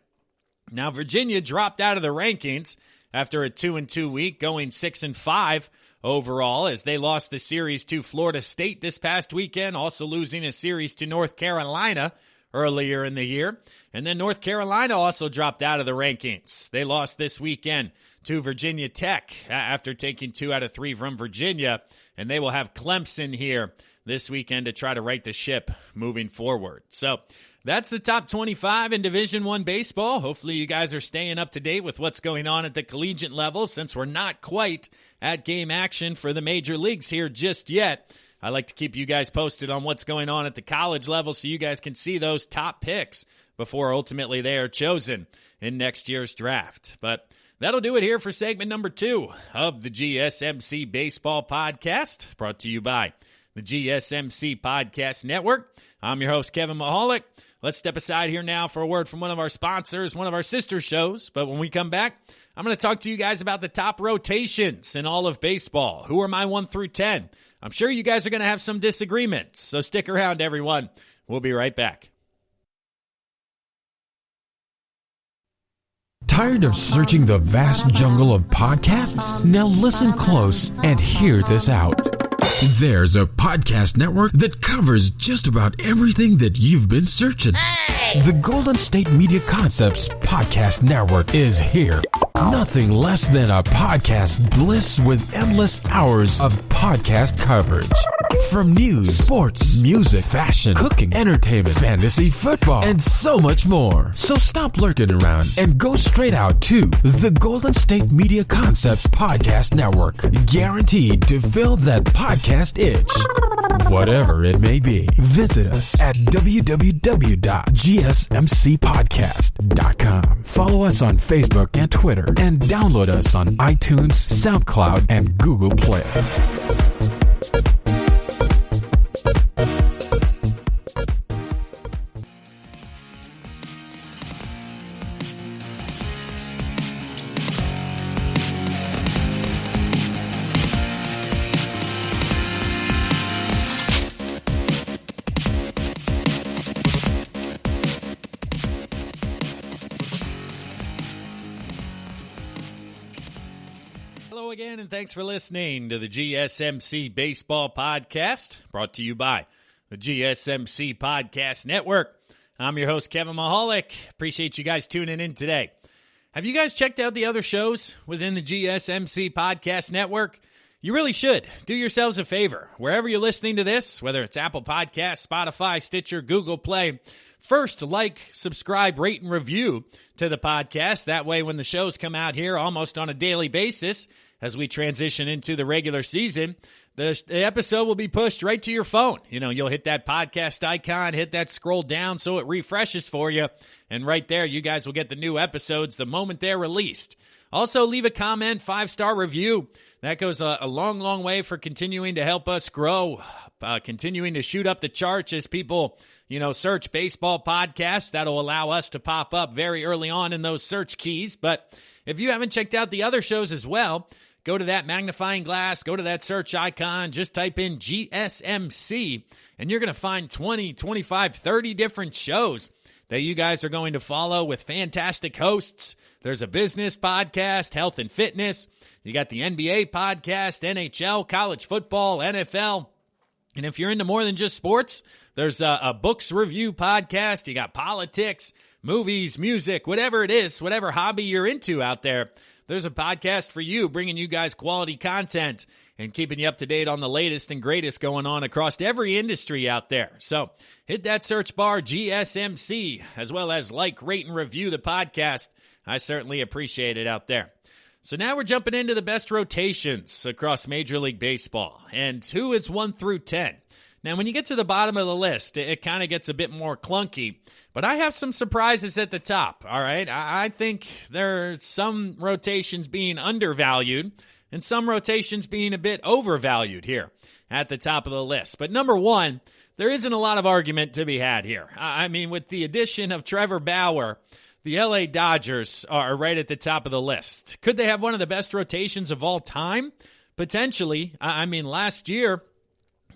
Now, Virginia dropped out of the rankings after a 2-2 week, going 6-5 overall as they lost the series to Florida State this past weekend, also losing a series to North Carolina earlier in the year. And then North Carolina also dropped out of the rankings. They lost this weekend to Virginia Tech after taking 2 out of 3 from Virginia, and they will have Clemson here this weekend to try to right the ship moving forward. So that's the top 25 in Division I baseball. Hopefully you guys are staying up to date with what's going on at the collegiate level since we're not quite at game action for the major leagues here just yet. I like to keep you guys posted on what's going on at the college level so you guys can see those top picks before ultimately they are chosen in next year's draft. But that'll do it here for segment number 2 of the GSMC Baseball Podcast, brought to you by the GSMC Podcast Network. I'm your host, Kevin Mahalik. Let's step aside here now for a word from one of our sponsors, one of our sister shows. But when we come back, I'm going to talk to you guys about the top rotations in all of baseball. Who are my 1 through 10? I'm sure you guys are going to have some disagreements, so stick around, everyone. We'll be right back. Tired of searching the vast jungle of podcasts? Now listen close and hear this out. There's a podcast network that covers just about everything that you've been searching. Hey! The Golden State Media Concepts Podcast Network is here. Nothing less than a podcast bliss with endless hours of podcast coverage. From news, sports, music, fashion, cooking, entertainment, fantasy, football, and so much more. So stop lurking around and go straight out to the Golden State Media Concepts Podcast Network. Guaranteed to fill that podcast itch. Whatever it may be. Visit us at www.gsmcpodcast.com. Follow us on Facebook and Twitter, and download us on iTunes, SoundCloud, and Google Play. Hello again, and thanks for listening to the GSMC Baseball Podcast, brought to you by the GSMC Podcast Network. I'm your host, Kevin Mahalik. Appreciate you guys tuning in today. Have you guys checked out the other shows within the GSMC Podcast Network? You really should. Do yourselves a favor. Wherever you're listening to this, whether it's Apple Podcasts, Spotify, Stitcher, Google Play, first, like, subscribe, rate, and review to the podcast. That way, when the shows come out here almost on a daily basis, as we transition into the regular season, the episode will be pushed right to your phone. You know, you'll hit that podcast icon, hit that scroll down so it refreshes for you, and right there, you guys will get the new episodes the moment they're released. Also, leave a comment, 5-star review. That goes a long, long way for continuing to help us grow, continuing to shoot up the charts as people, search baseball podcasts. That'll allow us to pop up very early on in those search keys. But if you haven't checked out the other shows as well, go to that magnifying glass, go to that search icon, just type in GSMC, and you're going to find 20, 25, 30 different shows that you guys are going to follow with fantastic hosts. There's a business podcast, health and fitness. You got the NBA podcast, NHL, college football, NFL. And if you're into more than just sports, there's a books review podcast. You got politics, movies, music, whatever it is, whatever hobby you're into out there, there's a podcast for you, bringing you guys quality content and keeping you up to date on the latest and greatest going on across every industry out there. So hit that search bar, GSMC, as well as like, rate, and review the podcast. I certainly appreciate it out there. So now we're jumping into the best rotations across Major League Baseball. And who is 1 through 10? Now, when you get to the bottom of the list, it kind of gets a bit more clunky. But I have some surprises at the top, all right? I think there's some rotations being undervalued and some rotations being a bit overvalued here at the top of the list. But number one, there isn't a lot of argument to be had here. I mean, with the addition of Trevor Bauer, the LA Dodgers are right at the top of the list. Could they have one of the best rotations of all time? Potentially. I mean, last year,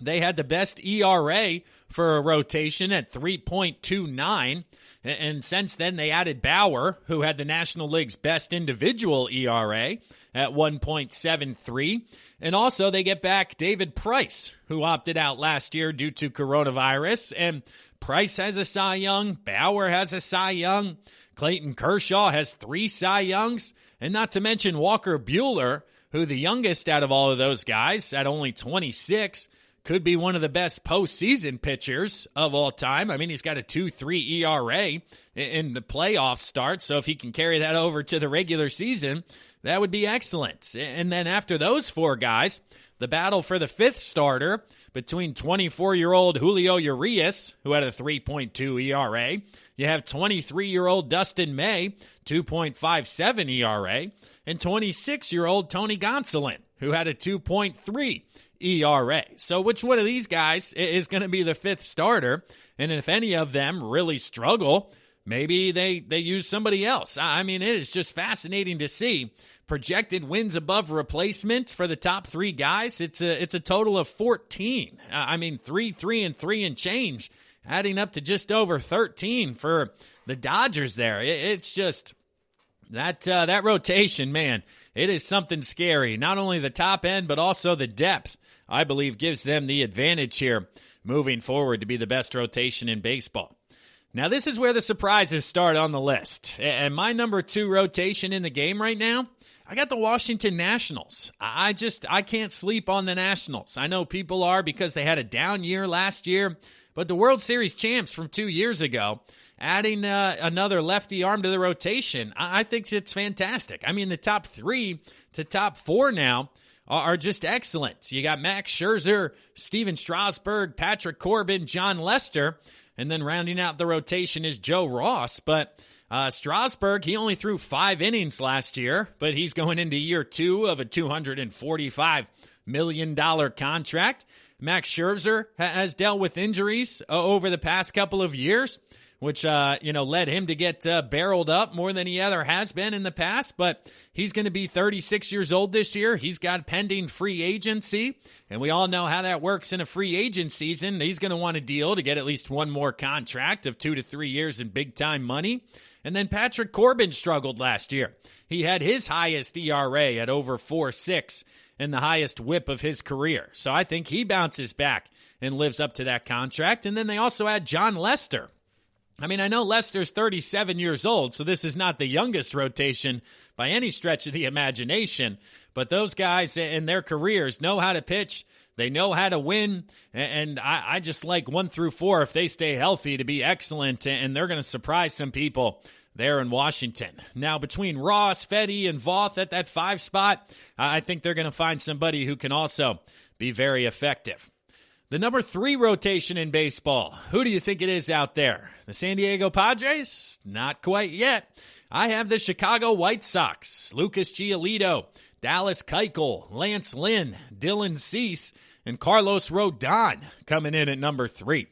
they had the best ERA for a rotation at 3.29, and since then they added Bauer, who had the National League's best individual ERA at 1.73, and also they get back David Price, who opted out last year due to coronavirus, and Price has a Cy Young, Bauer has a Cy Young, Clayton Kershaw has 3 Cy Youngs, and not to mention Walker Buehler, who the youngest out of all of those guys at only 26, could be one of the best postseason pitchers of all time. I mean, he's got a 2.3 ERA in the playoff start, so if he can carry that over to the regular season, that would be excellent. And then after those 4 guys, the battle for the 5th starter between 24-year-old Julio Urias, who had a 3.2 ERA. You have 23-year-old Dustin May, 2.57 ERA, and 26-year-old Tony Gonsolin, who had a 2.3 ERA. So which one of these guys is going to be the 5th starter? And if any of them really struggle, maybe they use somebody else. I mean, it is just fascinating to see projected wins above replacement for the top 3 guys. It's a total of 14. I mean, 3 and change, adding up to just over 13 for the Dodgers there. It's just that rotation, man. It is something scary. Not only the top end, but also the depth, I believe, gives them the advantage here moving forward to be the best rotation in baseball. Now, this is where the surprises start on the list. And my number 2 rotation in the game right now, I got the Washington Nationals. I can't sleep on the Nationals. I know people are because they had a down year last year, but the World Series champs from 2 years ago, adding another lefty arm to the rotation, I think it's fantastic. I mean, the top 3 to top 4 now are just excellent. You got Max Scherzer, Steven Strasburg, Patrick Corbin, John Lester, and then rounding out the rotation is Joe Ross. But Strasburg, he only threw 5 innings last year, but he's going into year 2 of a $245 million contract. Max Scherzer has dealt with injuries over the past couple of years, which led him to get barreled up more than he ever has been in the past. But he's going to be 36 years old this year. He's got pending free agency, and we all know how that works in a free agent season. He's going to want a deal to get at least one more contract of 2 to 3 years in big-time money. And then Patrick Corbin struggled last year. He had his highest ERA at over 4.6 and the highest whip of his career. So I think he bounces back and lives up to that contract. And then they also had John Lester. I mean, I know Lester's 37 years old, so this is not the youngest rotation by any stretch of the imagination. But those guys in their careers know how to pitch. They know how to win, and I just like 1 through 4, if they stay healthy, to be excellent, and they're going to surprise some people there in Washington. Now, between Ross, Fedde, and Voth at that 5 spot, I think they're going to find somebody who can also be very effective. The number 3 rotation in baseball, who do you think it is out there? The San Diego Padres? Not quite yet. I have the Chicago White Sox, Lucas Giolito, Dallas Keuchel, Lance Lynn, Dylan Cease, and Carlos Rodon coming in at number 3.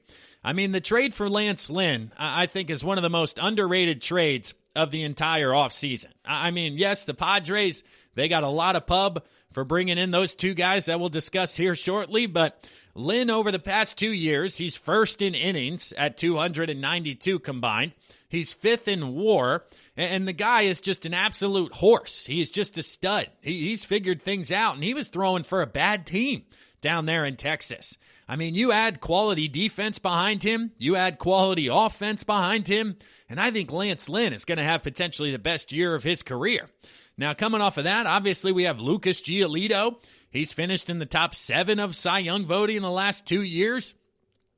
I mean, the trade for Lance Lynn, I think, is one of the most underrated trades of the entire offseason. I mean, yes, the Padres, they got a lot of pub for bringing in those 2 guys that we'll discuss here shortly, but Lynn, over the past 2 years, he's first in innings at 292 combined. He's 5th in WAR, and the guy is just an absolute horse. He's just a stud. He's figured things out, and he was throwing for a bad team down there in Texas. I mean, you add quality defense behind him, you add quality offense behind him, and I think Lance Lynn is going to have potentially the best year of his career. Now, coming off of that, obviously we have Lucas Giolito. He's finished in the top 7 of Cy Young voting in the last 2 years.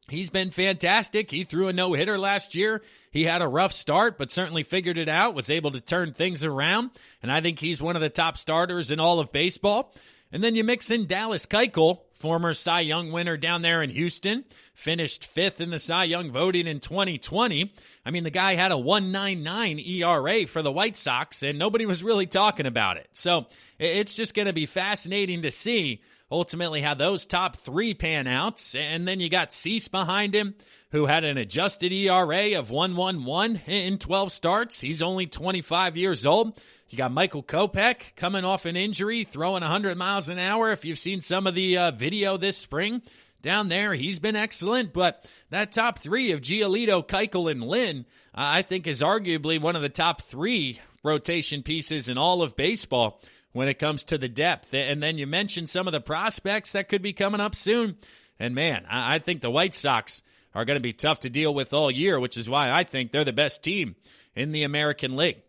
He's been fantastic. He threw a no-hitter last year. He had a rough start, but certainly figured it out, was able to turn things around, and I think he's one of the top starters in all of baseball. And then you mix in Dallas Keuchel, former Cy Young winner down there in Houston, finished 5th in the Cy Young voting in 2020. I mean, the guy had a 1.99 ERA for the White Sox, and nobody was really talking about it. So it's just going to be fascinating to see ultimately how those top 3 pan out. And then you got Cease behind him, who had an adjusted ERA of 1.11 in 12 starts. He's only 25 years old. You got Michael Kopech coming off an injury, throwing 100 miles an hour. If you've seen some of the video this spring down there, he's been excellent. But that top 3 of Giolito, Keuchel, and Lynn, I think is arguably one of the top 3 rotation pieces in all of baseball when it comes to the depth. And then you mentioned some of the prospects that could be coming up soon. And man, I think the White Sox are going to be tough to deal with all year, which is why I think they're the best team in the American League.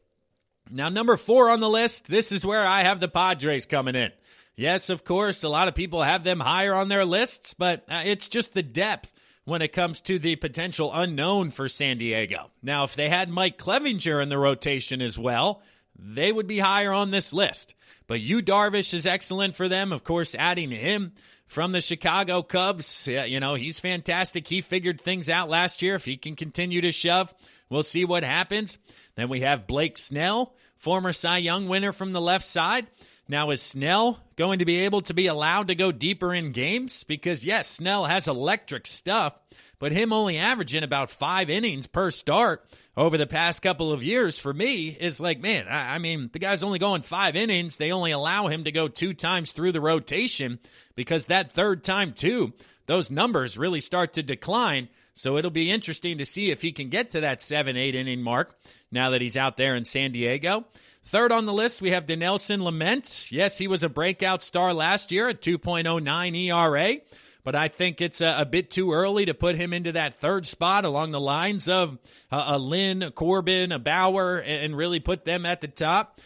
Now, number 4 on the list, this is where I have the Padres coming in. Yes, of course, a lot of people have them higher on their lists, but it's just the depth when it comes to the potential unknown for San Diego. Now, if they had Mike Clevinger in the rotation as well, they would be higher on this list. But Yu Darvish is excellent for them. Of course, adding him from the Chicago Cubs, he's fantastic. He figured things out last year. If he can continue to shove, we'll see what happens. Then we have Blake Snell, former Cy Young winner from the left side. Now, is Snell going to be able to be allowed to go deeper in games? Because, yes, Snell has electric stuff, but him only averaging about 5 innings per start over the past couple of years, for me, is like, man, I mean, the guy's only going 5 innings. They only allow him to go 2 times through the rotation because that 3rd time, too, those numbers really start to decline. So it'll be interesting to see if he can get to that 7-8 inning mark now that he's out there in San Diego. 3rd on the list, we have Dinelson Lament. Yes, he was a breakout star last year at 2.09 ERA, but I think it's a bit too early to put him into that third spot along the lines of a Lynn, a Corbin, a Bauer, and really put them at the top.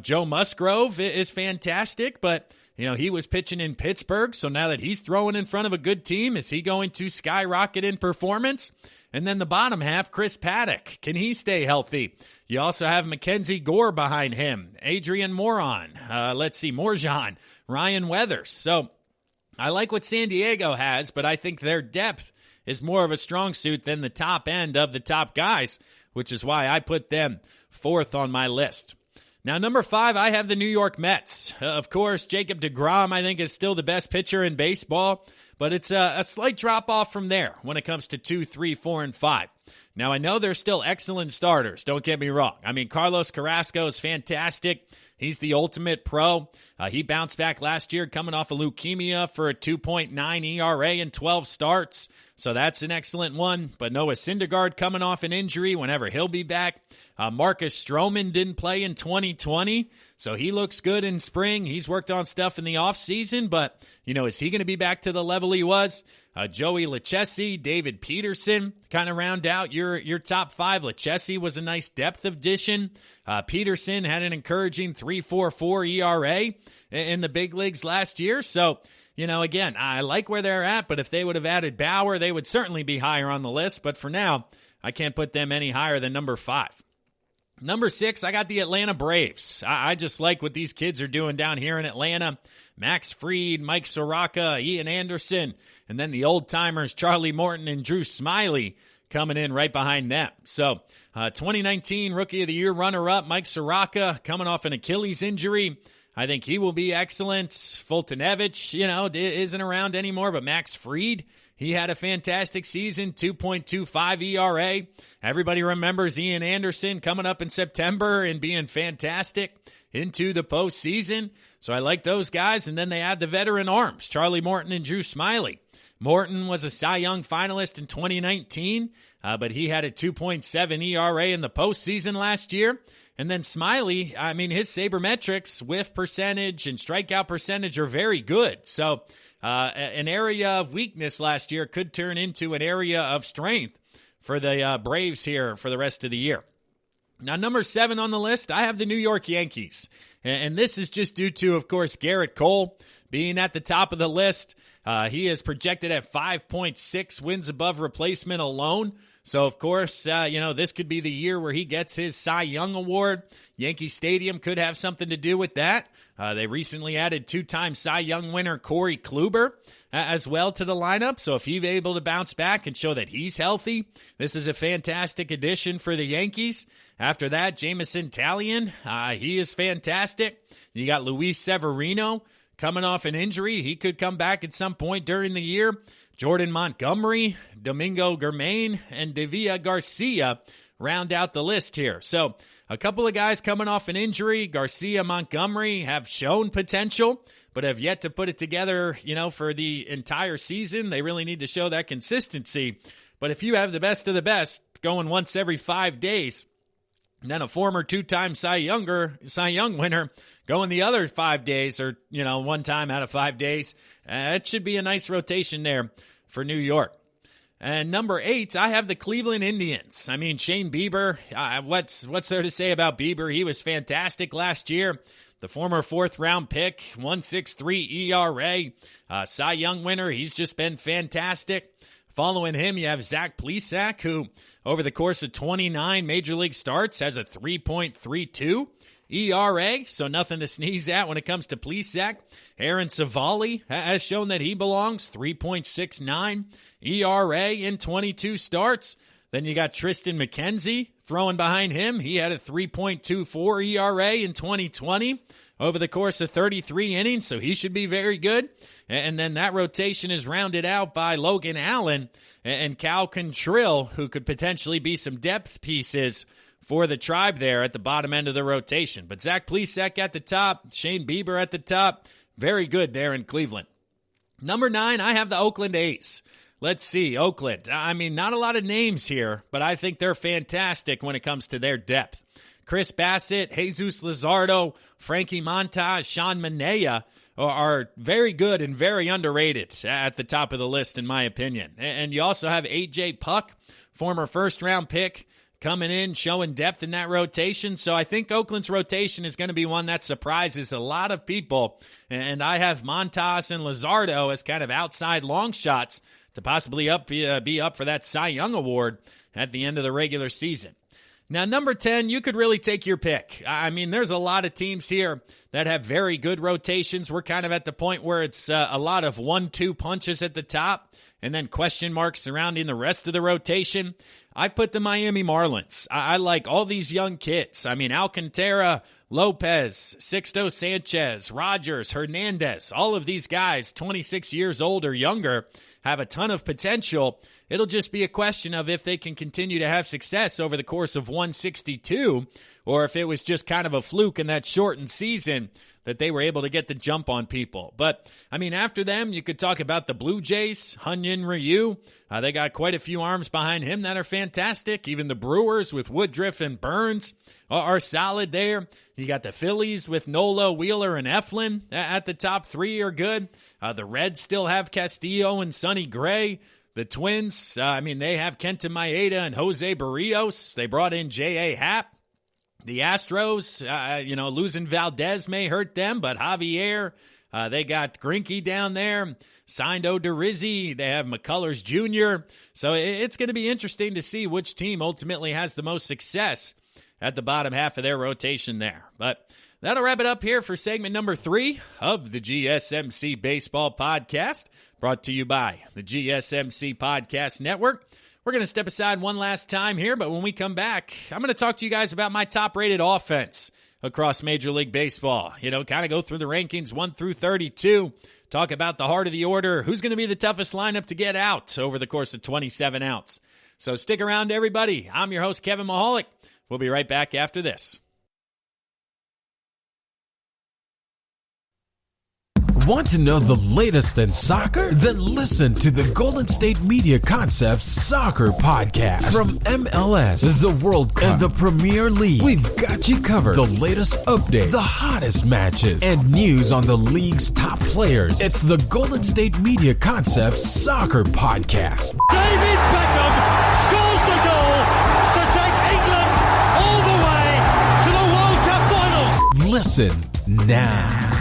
Joe Musgrove is fantastic, but he was pitching in Pittsburgh, so now that he's throwing in front of a good team, is he going to skyrocket in performance? And then the bottom half, Chris Paddock. Can he stay healthy? You also have Mackenzie Gore behind him, Adrian Moron, Morjan, Ryan Weathers. So I like what San Diego has, but I think their depth is more of a strong suit than the top end of the top guys, which is why I put them fourth on my list. Now, number 5, I have the New York Mets. Of course, Jacob deGrom, I think, is still the best pitcher in baseball, but it's a slight drop-off from there when it comes to 2, 3, 4, and 5. Now, I know they're still excellent starters, don't get me wrong. I mean, Carlos Carrasco is fantastic. He's the ultimate pro. He bounced back last year coming off of leukemia for a 2.9 ERA in 12 starts. So that's an excellent one. But Noah Syndergaard coming off an injury whenever he'll be back. Marcus Stroman didn't play in 2020, so he looks good in spring. He's worked on stuff in the offseason, but, is he going to be back to the level he was? Joey Lucchesi, David Peterson kind of round out your top 5. Lucchesi was a nice depth addition. Peterson had an encouraging 3.44 ERA in the big leagues last year. So, again, I like where they're at, but if they would have added Bauer, they would certainly be higher on the list. But for now, I can't put them any higher than number 5. Number 6, I got the Atlanta Braves. I just like what these kids are doing down here in Atlanta. Max Fried, Mike Soroka, Ian Anderson, and then the old-timers Charlie Morton and Drew Smyly coming in right behind them. So 2019 Rookie of the Year runner-up Mike Soroka coming off an Achilles injury. I think he will be excellent. Fultonevich, isn't around anymore, but Max Fried, he had a fantastic season, 2.25 ERA. Everybody remembers Ian Anderson coming up in September and being fantastic into the postseason. So I like those guys. And then they add the veteran arms, Charlie Morton and Drew Smyly. Morton was a Cy Young finalist in 2019, but he had a 2.7 ERA in the postseason last year. And then Smyly, his sabermetrics, whiff percentage and strikeout percentage are very good. So an area of weakness last year could turn into an area of strength for the Braves here for the rest of the year. Now, number 7 on the list, I have the New York Yankees. And this is just due to, of course, Garrett Cole being at the top of the list. He is projected at 5.6 wins above replacement alone. So, of course, this could be the year where he gets his Cy Young Award. Yankee Stadium could have something to do with that. They recently added 2-time Cy Young winner Corey Kluber as well to the lineup. So if he's able to bounce back and show that he's healthy, this is a fantastic addition for the Yankees. After that, Jameson Taillon, he is fantastic. You got Luis Severino coming off an injury. He could come back at some point during the year. Jordan Montgomery, Domingo Germain, and Davia Garcia round out the list here. So a couple of guys coming off an injury. Garcia, Montgomery have shown potential, but have yet to put it together, for the entire season. They really need to show that consistency. But if you have the best of the best going once every 5 days, and then a former 2-time Cy Young winner going the other 5 days, or, 1 time out of 5 days, it should be a nice rotation there for New York. And number 8, I have the Cleveland Indians. Shane Bieber, what's there to say about Bieber? He was fantastic last year. The former 4th-round pick, 1.63 ERA, Cy Young winner. He's just been fantastic. Following him, you have Zach Plesac, who over the course of 29 Major League starts has a 3.32 ERA, so nothing to sneeze at when it comes to Plesac. Aaron Savali has shown that he belongs, 3.69 ERA in 22 starts. Then you got Tristan McKenzie throwing behind him. He had a 3.24 ERA in 2020 over the course of 33 innings, so he should be very good. And then that rotation is rounded out by Logan Allen and Cal Cantrill, who could potentially be some depth pieces for the Tribe there at the bottom end of the rotation. But Zach Plesac at the top, Shane Bieber at the top, very good there in Cleveland. Number 9, I have the Oakland Ace. Let's see, Oakland. Not a lot of names here, but I think they're fantastic when it comes to their depth. Chris Bassett, Jesus Luzardo, Frankie Montas, Sean Manaea are very good and very underrated at the top of the list, in my opinion. And you also have A.J. Puck, former first-round pick, coming in, showing depth in that rotation. So I think Oakland's rotation is going to be one that surprises a lot of people. And I have Montas and Luzardo as kind of outside long shots to possibly be up for that Cy Young Award at the end of the regular season. Now, number 10, you could really take your pick. I mean, there's a lot of teams here that have very good rotations. We're kind of at the point where it's a lot of 1-2 punches at the top and then question marks surrounding the rest of the rotation. I put the Miami Marlins. I like all these young kids. I mean, Alcantara, Lopez, Sixto Sanchez, Rogers, Hernandez, all of these guys, 26 years old or younger, have a ton of potential. It'll just be a question of if they can continue to have success over the course of 162, or if it was just kind of a fluke in that shortened season that they were able to get the jump on people. But, I mean, after them, you could talk about the Blue Jays, Hyun-Jin Ryu. They got quite a few arms behind him that are fantastic. Even the Brewers with Woodruff and Burns are solid there. You got the Phillies with Nola, Wheeler, and Eflin at the top three are good. The Reds still have Castillo and Sonny Gray. The Twins, they have Kenta Maeda and Jose Barrios. They brought in J.A. Happ. The Astros, losing Valdez may hurt them, but Javier, they got Greinke down there, signed Odorizzi, they have McCullers Jr., so it's going to be interesting to see which team ultimately has the most success at the bottom half of their rotation there. But that'll wrap it up here for segment number 3 of the GSMC Baseball Podcast, brought to you by the GSMC Podcast Network. We're going to step aside one last time here, but when we come back, I'm going to talk to you guys about my top-rated offense across Major League Baseball. Kind of go through the rankings 1 through 32, talk about the heart of the order, who's going to be the toughest lineup to get out over the course of 27 outs. So stick around, everybody. I'm your host, Kevin Mahalik. We'll be right back after this. Want to know the latest in soccer? Then listen to the Golden State Media Concepts Soccer Podcast. From MLS, the World Cup, and the Premier League, we've got you covered. The latest updates, the hottest matches, and news on the league's top players. It's the Golden State Media Concepts Soccer Podcast. David Beckham scores a goal to take England all the way to the World Cup finals. Listen now.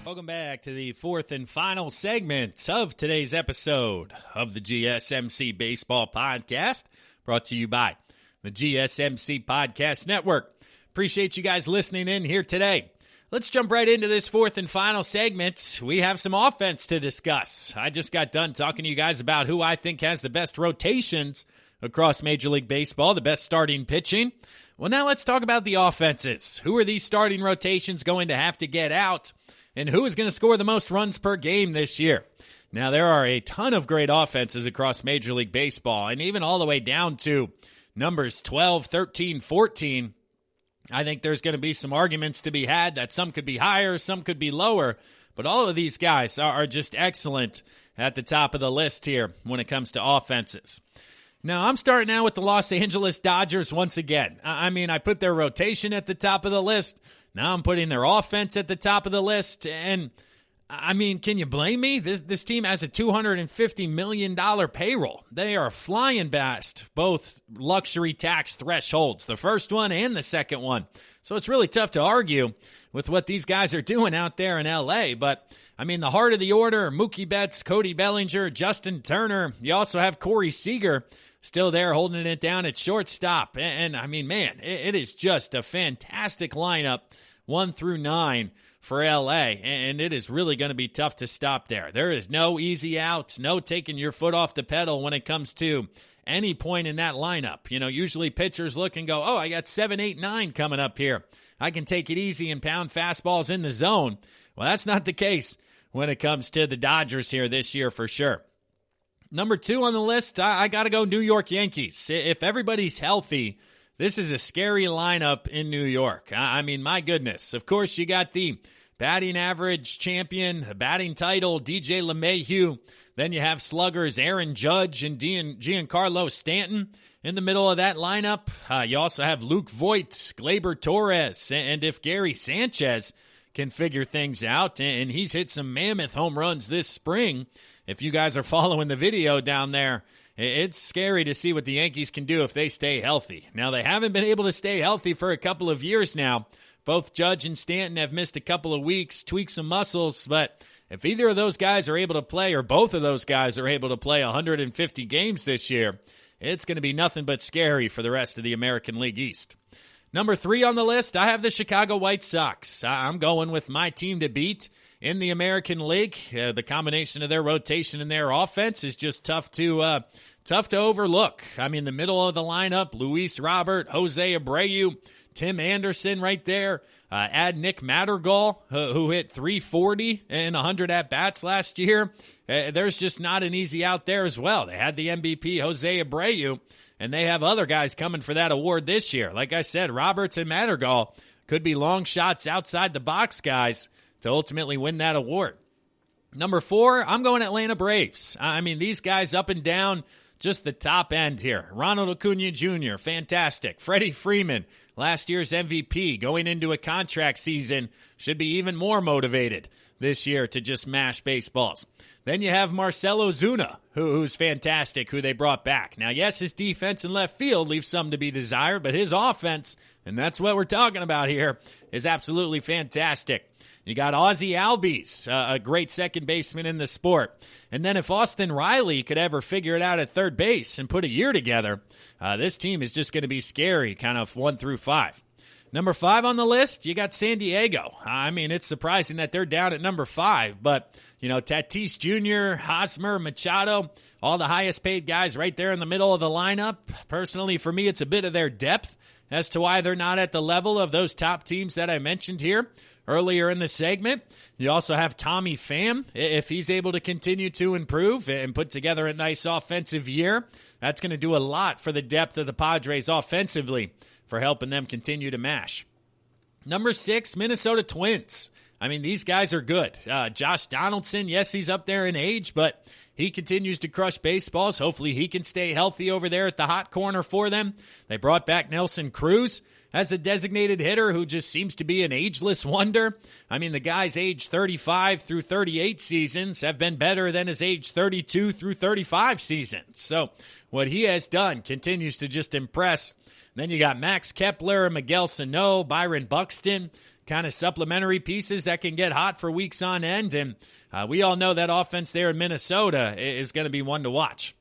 Welcome back to the fourth and final segment of today's episode of the GSMC Baseball Podcast, brought to you by the GSMC Podcast Network. Appreciate you guys listening in here today. Let's jump right into this fourth and final segment. We have some offense to discuss. I just got done talking to you guys about who I think has the best rotations across Major League Baseball, the best starting pitching. Well, now let's talk about the offenses. Who are these starting rotations going to have to get out? And who is going to score the most runs per game this year? Now, there are a ton of great offenses across Major League Baseball, and even all the way down to numbers 12, 13, 14. I think there's going to be some arguments to be had that some could be higher, some could be lower, but all of these guys are just excellent at the top of the list here when it comes to offenses. Now, I'm starting out with the Los Angeles Dodgers once again. I put their rotation at the top of the list. Now I'm putting their offense at the top of the list, and can you blame me? This team has a $250 million payroll. They are flying past both luxury tax thresholds, the first one and the second one. So it's really tough to argue with what these guys are doing out there in L.A., but, the heart of the order, Mookie Betts, Cody Bellinger, Justin Turner. You also have Corey Seager still there holding it down at shortstop. And it is just a fantastic lineup, 1 through 9 for L.A., and it is really going to be tough to stop there. There is no easy outs, no taking your foot off the pedal when it comes to any point in that lineup. Usually pitchers look and go, I got 7, 8, 9 coming up here. I can take it easy and pound fastballs in the zone. Well, that's not the case when it comes to the Dodgers here this year for sure. Number 2 on the list, I got to go New York Yankees. If everybody's healthy, this is a scary lineup in New York. I mean, my goodness. Of course, you got the batting average champion, batting title, DJ LeMahieu. Then you have sluggers Aaron Judge and Giancarlo Stanton in the middle of that lineup. You also have Luke Voit, Gleyber Torres, and if Gary Sanchez can figure things out, and he's hit some mammoth home runs this spring. If you guys are following the video down there, it's scary to see what the Yankees can do if they stay healthy. Now, they haven't been able to stay healthy for a couple of years now. Both Judge and Stanton have missed a couple of weeks, tweaked some muscles, but if either of those guys are able to play, or both of those guys are able to play 150 games this year, it's going to be nothing but scary for the rest of the American League East. Number 3 on the list, I have the Chicago White Sox. I'm going with my team to beat in the American League. The combination of their rotation and their offense is just tough to overlook. I mean, the middle of the lineup, Luis Robert, Jose Abreu, Tim Anderson right there. Add Nick Madrigal, who hit 340 and 100 at-bats last year. There's just not an easy out there as well. They had the MVP, Jose Abreu, and they have other guys coming for that award this year. Like I said, Roberts and Madrigal could be long shots outside the box guys to ultimately win that award. Number 4, I'm going Atlanta Braves. I mean, these guys up and down, just the top end here. Ronald Acuna Jr., fantastic. Freddie Freeman, last year's MVP, going into a contract season, should be even more motivated this year to just mash baseballs. Then you have Marcell Ozuna, who's fantastic, who they brought back. Now, yes, his defense in left field leaves some to be desired, but his offense, and that's what we're talking about here, is absolutely fantastic. You got Ozzie Albies, a great second baseman in the sport. And then if Austin Riley could ever figure it out at third base and put a year together, this team is just going to be scary, kind of 1 through 5. Number 5 on the list, you got San Diego. I mean, it's surprising that they're down at number 5, but, you know, Tatis Jr., Hosmer, Machado, all the highest paid guys right there in the middle of the lineup. Personally, for me, it's a bit of their depth as to why they're not at the level of those top teams that I mentioned here earlier in the segment. You also have Tommy Pham. If he's able to continue to improve and put together a nice offensive year, that's going to do a lot for the depth of the Padres offensively for helping them continue to mash. Number 6, Minnesota Twins. I mean, these guys are good. Josh Donaldson, yes, he's up there in age, but he continues to crush baseballs. Hopefully he can stay healthy over there at the hot corner for them. They brought back Nelson Cruz as a designated hitter who just seems to be an ageless wonder. I mean, the guy's age 35 through 38 seasons have been better than his age 32 through 35 seasons. So what he has done continues to just impress. Then you got Max Kepler, Miguel Sano, Byron Buxton, kind of supplementary pieces that can get hot for weeks on end. And we all know that offense there in Minnesota is going to be one to watch.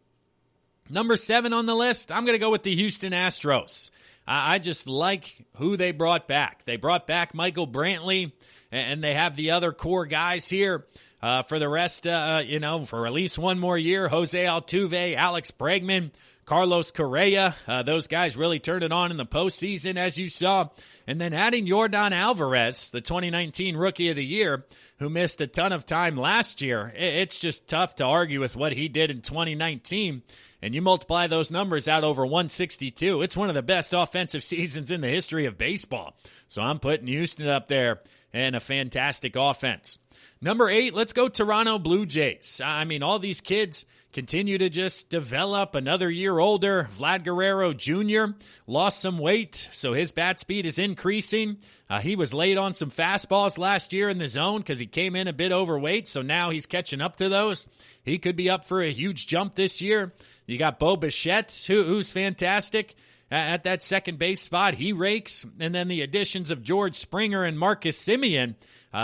Number 7 on the list, I'm going to go with the Houston Astros. I just like who they brought back. They brought back Michael Brantley, and they have the other core guys here for the rest, for at least one more year. Jose Altuve, Alex Bregman, Carlos Correa. Those guys really turned it on in the postseason, as you saw. And then adding Yordan Alvarez, the 2019 Rookie of the Year, who missed a ton of time last year. It's just tough to argue with what he did in 2019. And you multiply those numbers out over 162, it's one of the best offensive seasons in the history of baseball. So I'm putting Houston up there and a fantastic offense. Number 8, let's go Toronto Blue Jays. I mean, all these kids continue to just develop. Another year older. Vlad Guerrero Jr. lost some weight, so his bat speed is increasing. He was late on some fastballs last year in the zone because he came in a bit overweight, so now he's catching up to those. He could be up for a huge jump this year. You got Bo Bichette, who's fantastic at that second base spot. He rakes. And then the additions of George Springer and Marcus Semien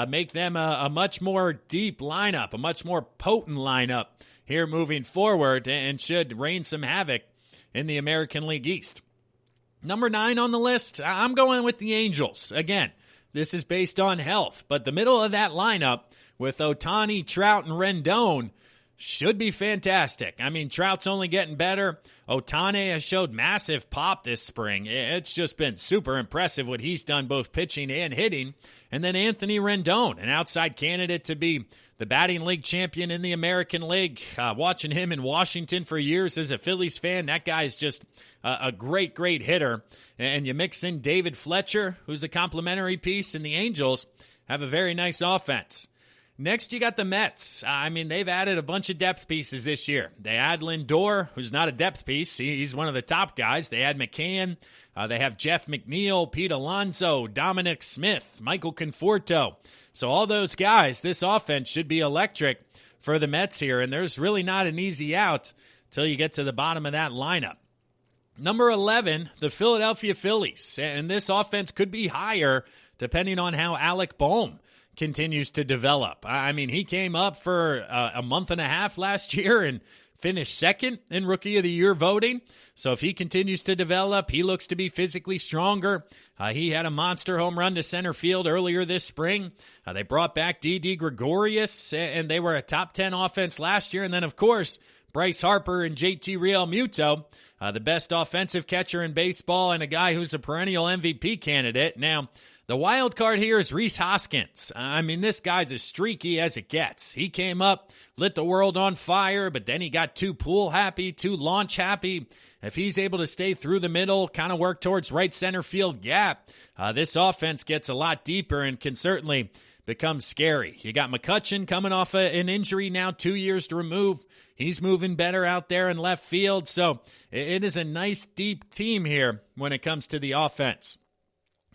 make them a much more deep lineup, a much more potent lineup here moving forward, and should rain some havoc in the American League East. Number 9 on the list, I'm going with the Angels. Again, this is based on health, but the middle of that lineup with Ohtani, Trout, and Rendon should be fantastic. I mean, Trout's only getting better. Ohtani has showed massive pop this spring. It's just been super impressive what he's done, both pitching and hitting. And then Anthony Rendon, an outside candidate to be the batting league champion in the American League. Watching him in Washington for years as a Phillies fan, that guy is just a great, great hitter. And you mix in David Fletcher, who's a complimentary piece, and the Angels have a very nice offense. Next, you got the Mets. They've added a bunch of depth pieces this year. They add Lindor, who's not a depth piece. He's one of the top guys. They add McCann. They have Jeff McNeil, Pete Alonso, Dominic Smith, Michael Conforto. So all those guys, this offense should be electric for the Mets here, and there's really not an easy out until you get to the bottom of that lineup. Number 11, the Philadelphia Phillies. And this offense could be higher depending on how Alec Bohm continues to develop. He came up for a month and a half last year and finished second in Rookie of the Year voting. So if he continues to develop, he looks to be physically stronger. He had a monster home run to center field earlier this spring. They brought back Didi Gregorius, and they were a top 10 offense last year. And then, of course, Bryce Harper and JT Realmuto, the best offensive catcher in baseball and a guy who's a perennial MVP candidate. Now, the wild card here is Rhys Hoskins. This guy's as streaky as it gets. He came up, lit the world on fire, but then he got too pool happy, too launch happy. If he's able to stay through the middle, kind of work towards right center field gap, this offense gets a lot deeper and can certainly become scary. You got McCutchen coming off an injury now, 2 years to remove. He's moving better out there in left field. So it is a nice deep team here when it comes to the offense.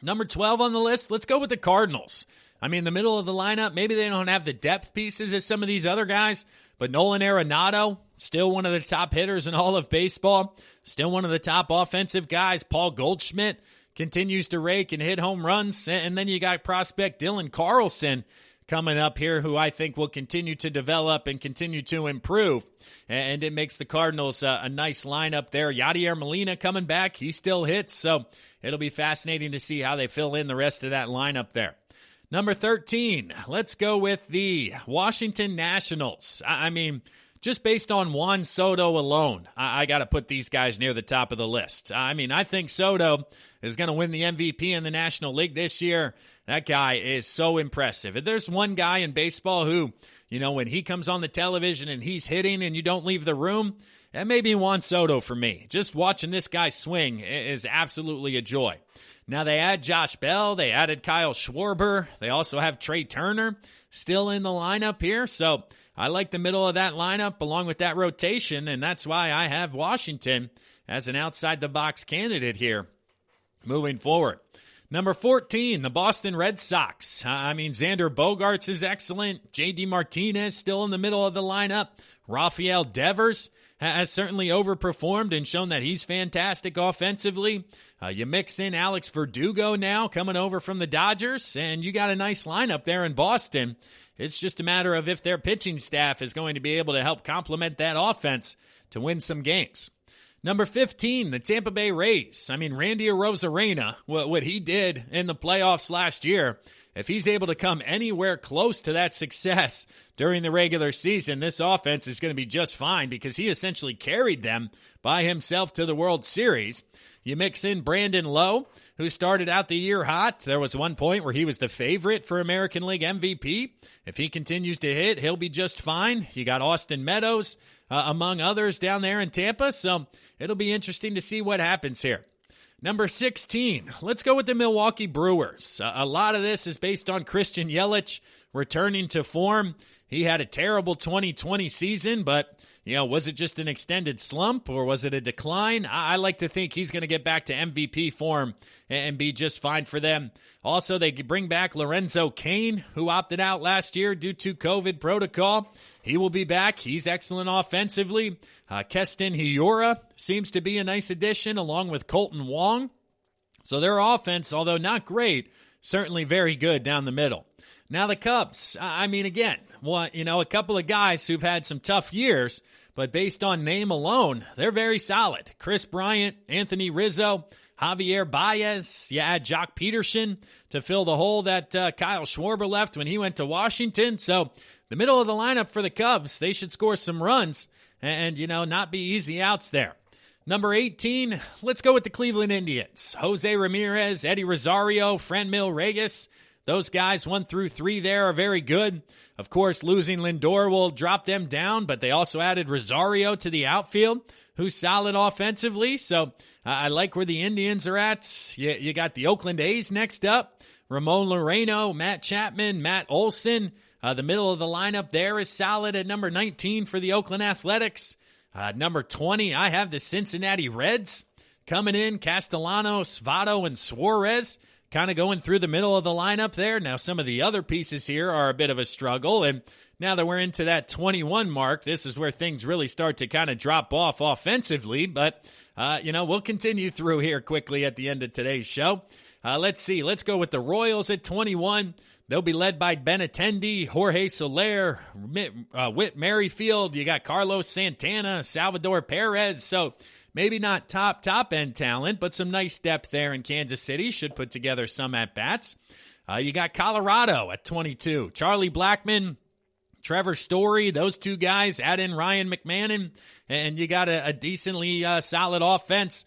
Number 12 on the list, let's go with the Cardinals. The middle of the lineup, maybe they don't have the depth pieces as some of these other guys, but Nolan Arenado, still one of the top hitters in all of baseball, still one of the top offensive guys. Paul Goldschmidt continues to rake and hit home runs, and then you got prospect Dylan Carlson coming up here, who I think will continue to develop and continue to improve. And it makes the Cardinals a nice lineup there. Yadier Molina coming back. He still hits, so it'll be fascinating to see how they fill in the rest of that lineup there. Number 13, let's go with the Washington Nationals. Just based on Juan Soto alone, I got to put these guys near the top of the list. I think Soto is going to win the MVP in the National League this year. That guy is so impressive. If there's one guy in baseball who, when he comes on the television and he's hitting and you don't leave the room, that may be Juan Soto for me. Just watching this guy swing is absolutely a joy. Now they add Josh Bell. They added Kyle Schwarber. They also have Trey Turner still in the lineup here. So I like the middle of that lineup along with that rotation, and that's why I have Washington as an outside-the-box candidate here moving forward. Number 14, the Boston Red Sox. Xander Bogaerts is excellent. J.D. Martinez still in the middle of the lineup. Rafael Devers has certainly overperformed and shown that he's fantastic offensively. You mix in Alex Verdugo now coming over from the Dodgers, and you got a nice lineup there in Boston. It's just a matter of if their pitching staff is going to be able to help complement that offense to win some games. Number 15, the Tampa Bay Rays. Randy Arozarena, what he did in the playoffs last year, if he's able to come anywhere close to that success during the regular season, this offense is going to be just fine because he essentially carried them by himself to the World Series. You mix in Brandon Lowe, who started out the year hot. There was one point where he was the favorite for American League MVP. If he continues to hit, he'll be just fine. You got Austin Meadows, among others, down there in Tampa. So it'll be interesting to see what happens here. Number 16, let's go with the Milwaukee Brewers. A lot of this is based on Christian Yelich returning to form. He had a terrible 2020 season, but, was it just an extended slump or was it a decline? I like to think he's going to get back to MVP form and be just fine for them. Also, they bring back Lorenzo Cain, who opted out last year due to COVID protocol. He will be back. He's excellent offensively. Keston Hiura seems to be a nice addition along with Colton Wong. So their offense, although not great, certainly very good down the middle. Now the Cubs, again, a couple of guys who've had some tough years, but based on name alone, they're very solid. Chris Bryant, Anthony Rizzo, Javier Baez, you add Jock Peterson to fill the hole that Kyle Schwarber left when he went to Washington. So the middle of the lineup for the Cubs, they should score some runs and not be easy outs there. Number 18, let's go with the Cleveland Indians. Jose Ramirez, Eddie Rosario, Franmil Reyes. those guys 1 through 3 there are very good. Of course, losing Lindor will drop them down, but they also added Rosario to the outfield, who's solid offensively. So I like where the Indians are at. You got the Oakland A's next up. Ramon Laureano, Matt Chapman, Matt Olson. The middle of the lineup there is solid at number 19 for the Oakland Athletics. Number 20, I have the Cincinnati Reds coming in. Castellanos, Votto, and Suarez kind of going through the middle of the lineup there. Now, some of the other pieces here are a bit of a struggle, and now that we're into that 21 mark, this is where things really start to kind of drop off offensively, but, we'll continue through here quickly at the end of today's show. Let's see. Let's go with the Royals at 21. They'll be led by Benintendi, Jorge Soler, Whit Merrifield. You got Carlos Santana, Salvador Perez. So maybe not top-end talent, but some nice depth there in Kansas City. Should put together some at-bats. You got Colorado at 22. Charlie Blackmon, Trevor Story, those two guys. Add in Ryan McMahon, and you got a decently solid offense.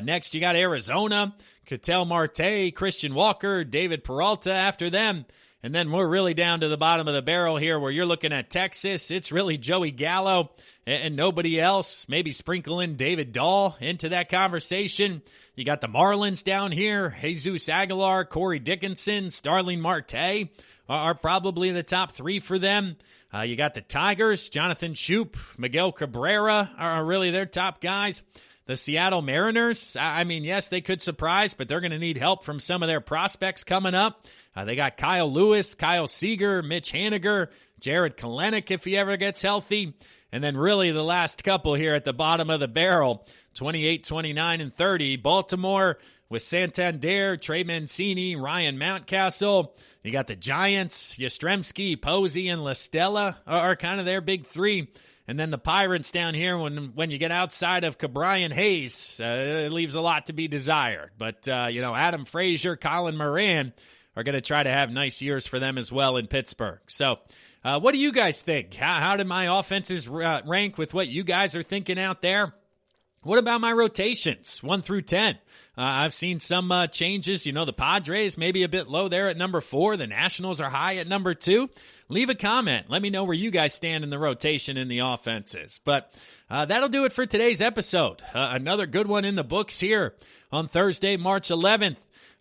Next, you got Arizona, Ketel Marte, Christian Walker, David Peralta after them. And then we're really down to the bottom of the barrel here where you're looking at Texas. It's really Joey Gallo and nobody else. Maybe sprinkle in David Dahl into that conversation. You got the Marlins down here. Jesus Aguilar, Corey Dickinson, Starling Marte are probably the top 3 for them. You got the Tigers, Jonathan Schoop, Miguel Cabrera are really their top guys. The Seattle Mariners, yes, they could surprise, but they're going to need help from some of their prospects coming up. They got Kyle Lewis, Kyle Seager, Mitch Haniger, Jared Kelenic if he ever gets healthy. And then really the last couple here at the bottom of the barrel, 28, 29, and 30. Baltimore with Santander, Trey Mancini, Ryan Mountcastle. You got the Giants, Yastrzemski, Posey, and La Stella are kind of their big 3. And then the Pirates down here, when you get outside of Cabrian Hayes, it leaves a lot to be desired. But, Adam Frazier, Colin Moran are going to try to have nice years for them as well in Pittsburgh. So what do you guys think? How did my offenses rank with what you guys are thinking out there? What about my rotations, 1 through 10? I've seen some changes. The Padres maybe a bit low there at number 4. The Nationals are high at number 2. Leave a comment. Let me know where you guys stand in the rotation in the offenses. But that'll do it for today's episode. Another good one in the books here on Thursday, March 11th.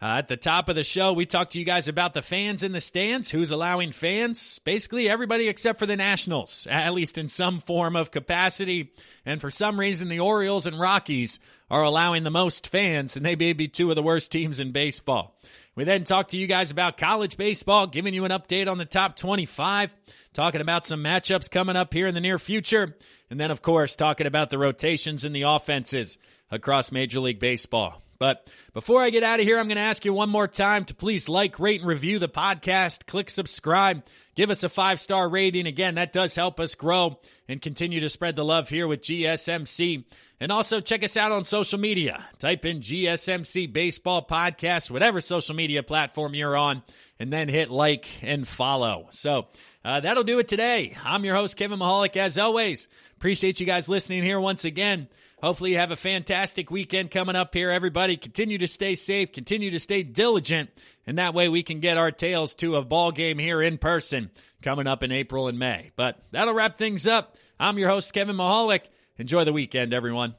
At the top of the show, we talked to you guys about the fans in the stands, who's allowing fans, basically everybody except for the Nationals, at least in some form of capacity. And for some reason, the Orioles and Rockies are allowing the most fans, and they may be 2 of the worst teams in baseball. We then talked to you guys about college baseball, giving you an update on the top 25, talking about some matchups coming up here in the near future, and then, of course, talking about the rotations and the offenses across Major League Baseball. But before I get out of here, I'm going to ask you one more time to please like, rate, and review the podcast. Click subscribe. Give us a 5-star rating. Again, that does help us grow and continue to spread the love here with GSMC. And also check us out on social media. Type in GSMC Baseball Podcast, whatever social media platform you're on, and then hit like and follow. So that'll do it today. I'm your host, Kevin Mahalik, as always. Appreciate you guys listening here once again. Hopefully you have a fantastic weekend coming up here, everybody. Continue to stay safe, continue to stay diligent, and that way we can get our tails to a ball game here in person coming up in April and May. But that'll wrap things up. I'm your host, Kevin Mahalik. Enjoy the weekend, everyone.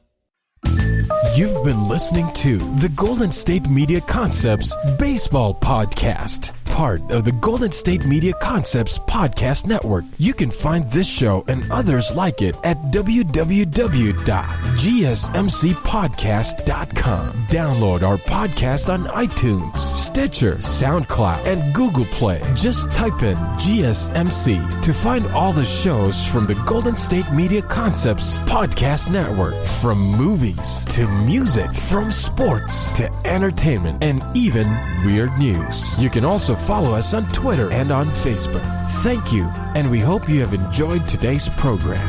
You've been listening to the Golden State Media Concepts Baseball Podcast, part of the Golden State Media Concepts Podcast Network. You can find this show and others like it at www.gsmcpodcast.com. Download our podcast on iTunes, Stitcher, SoundCloud, and Google Play. Just type in GSMC to find all the shows from the Golden State Media Concepts Podcast Network, from movies to music, from sports to entertainment, and even weird news. You can also follow us on Twitter and on Facebook. Thank you, and we hope you have enjoyed today's program.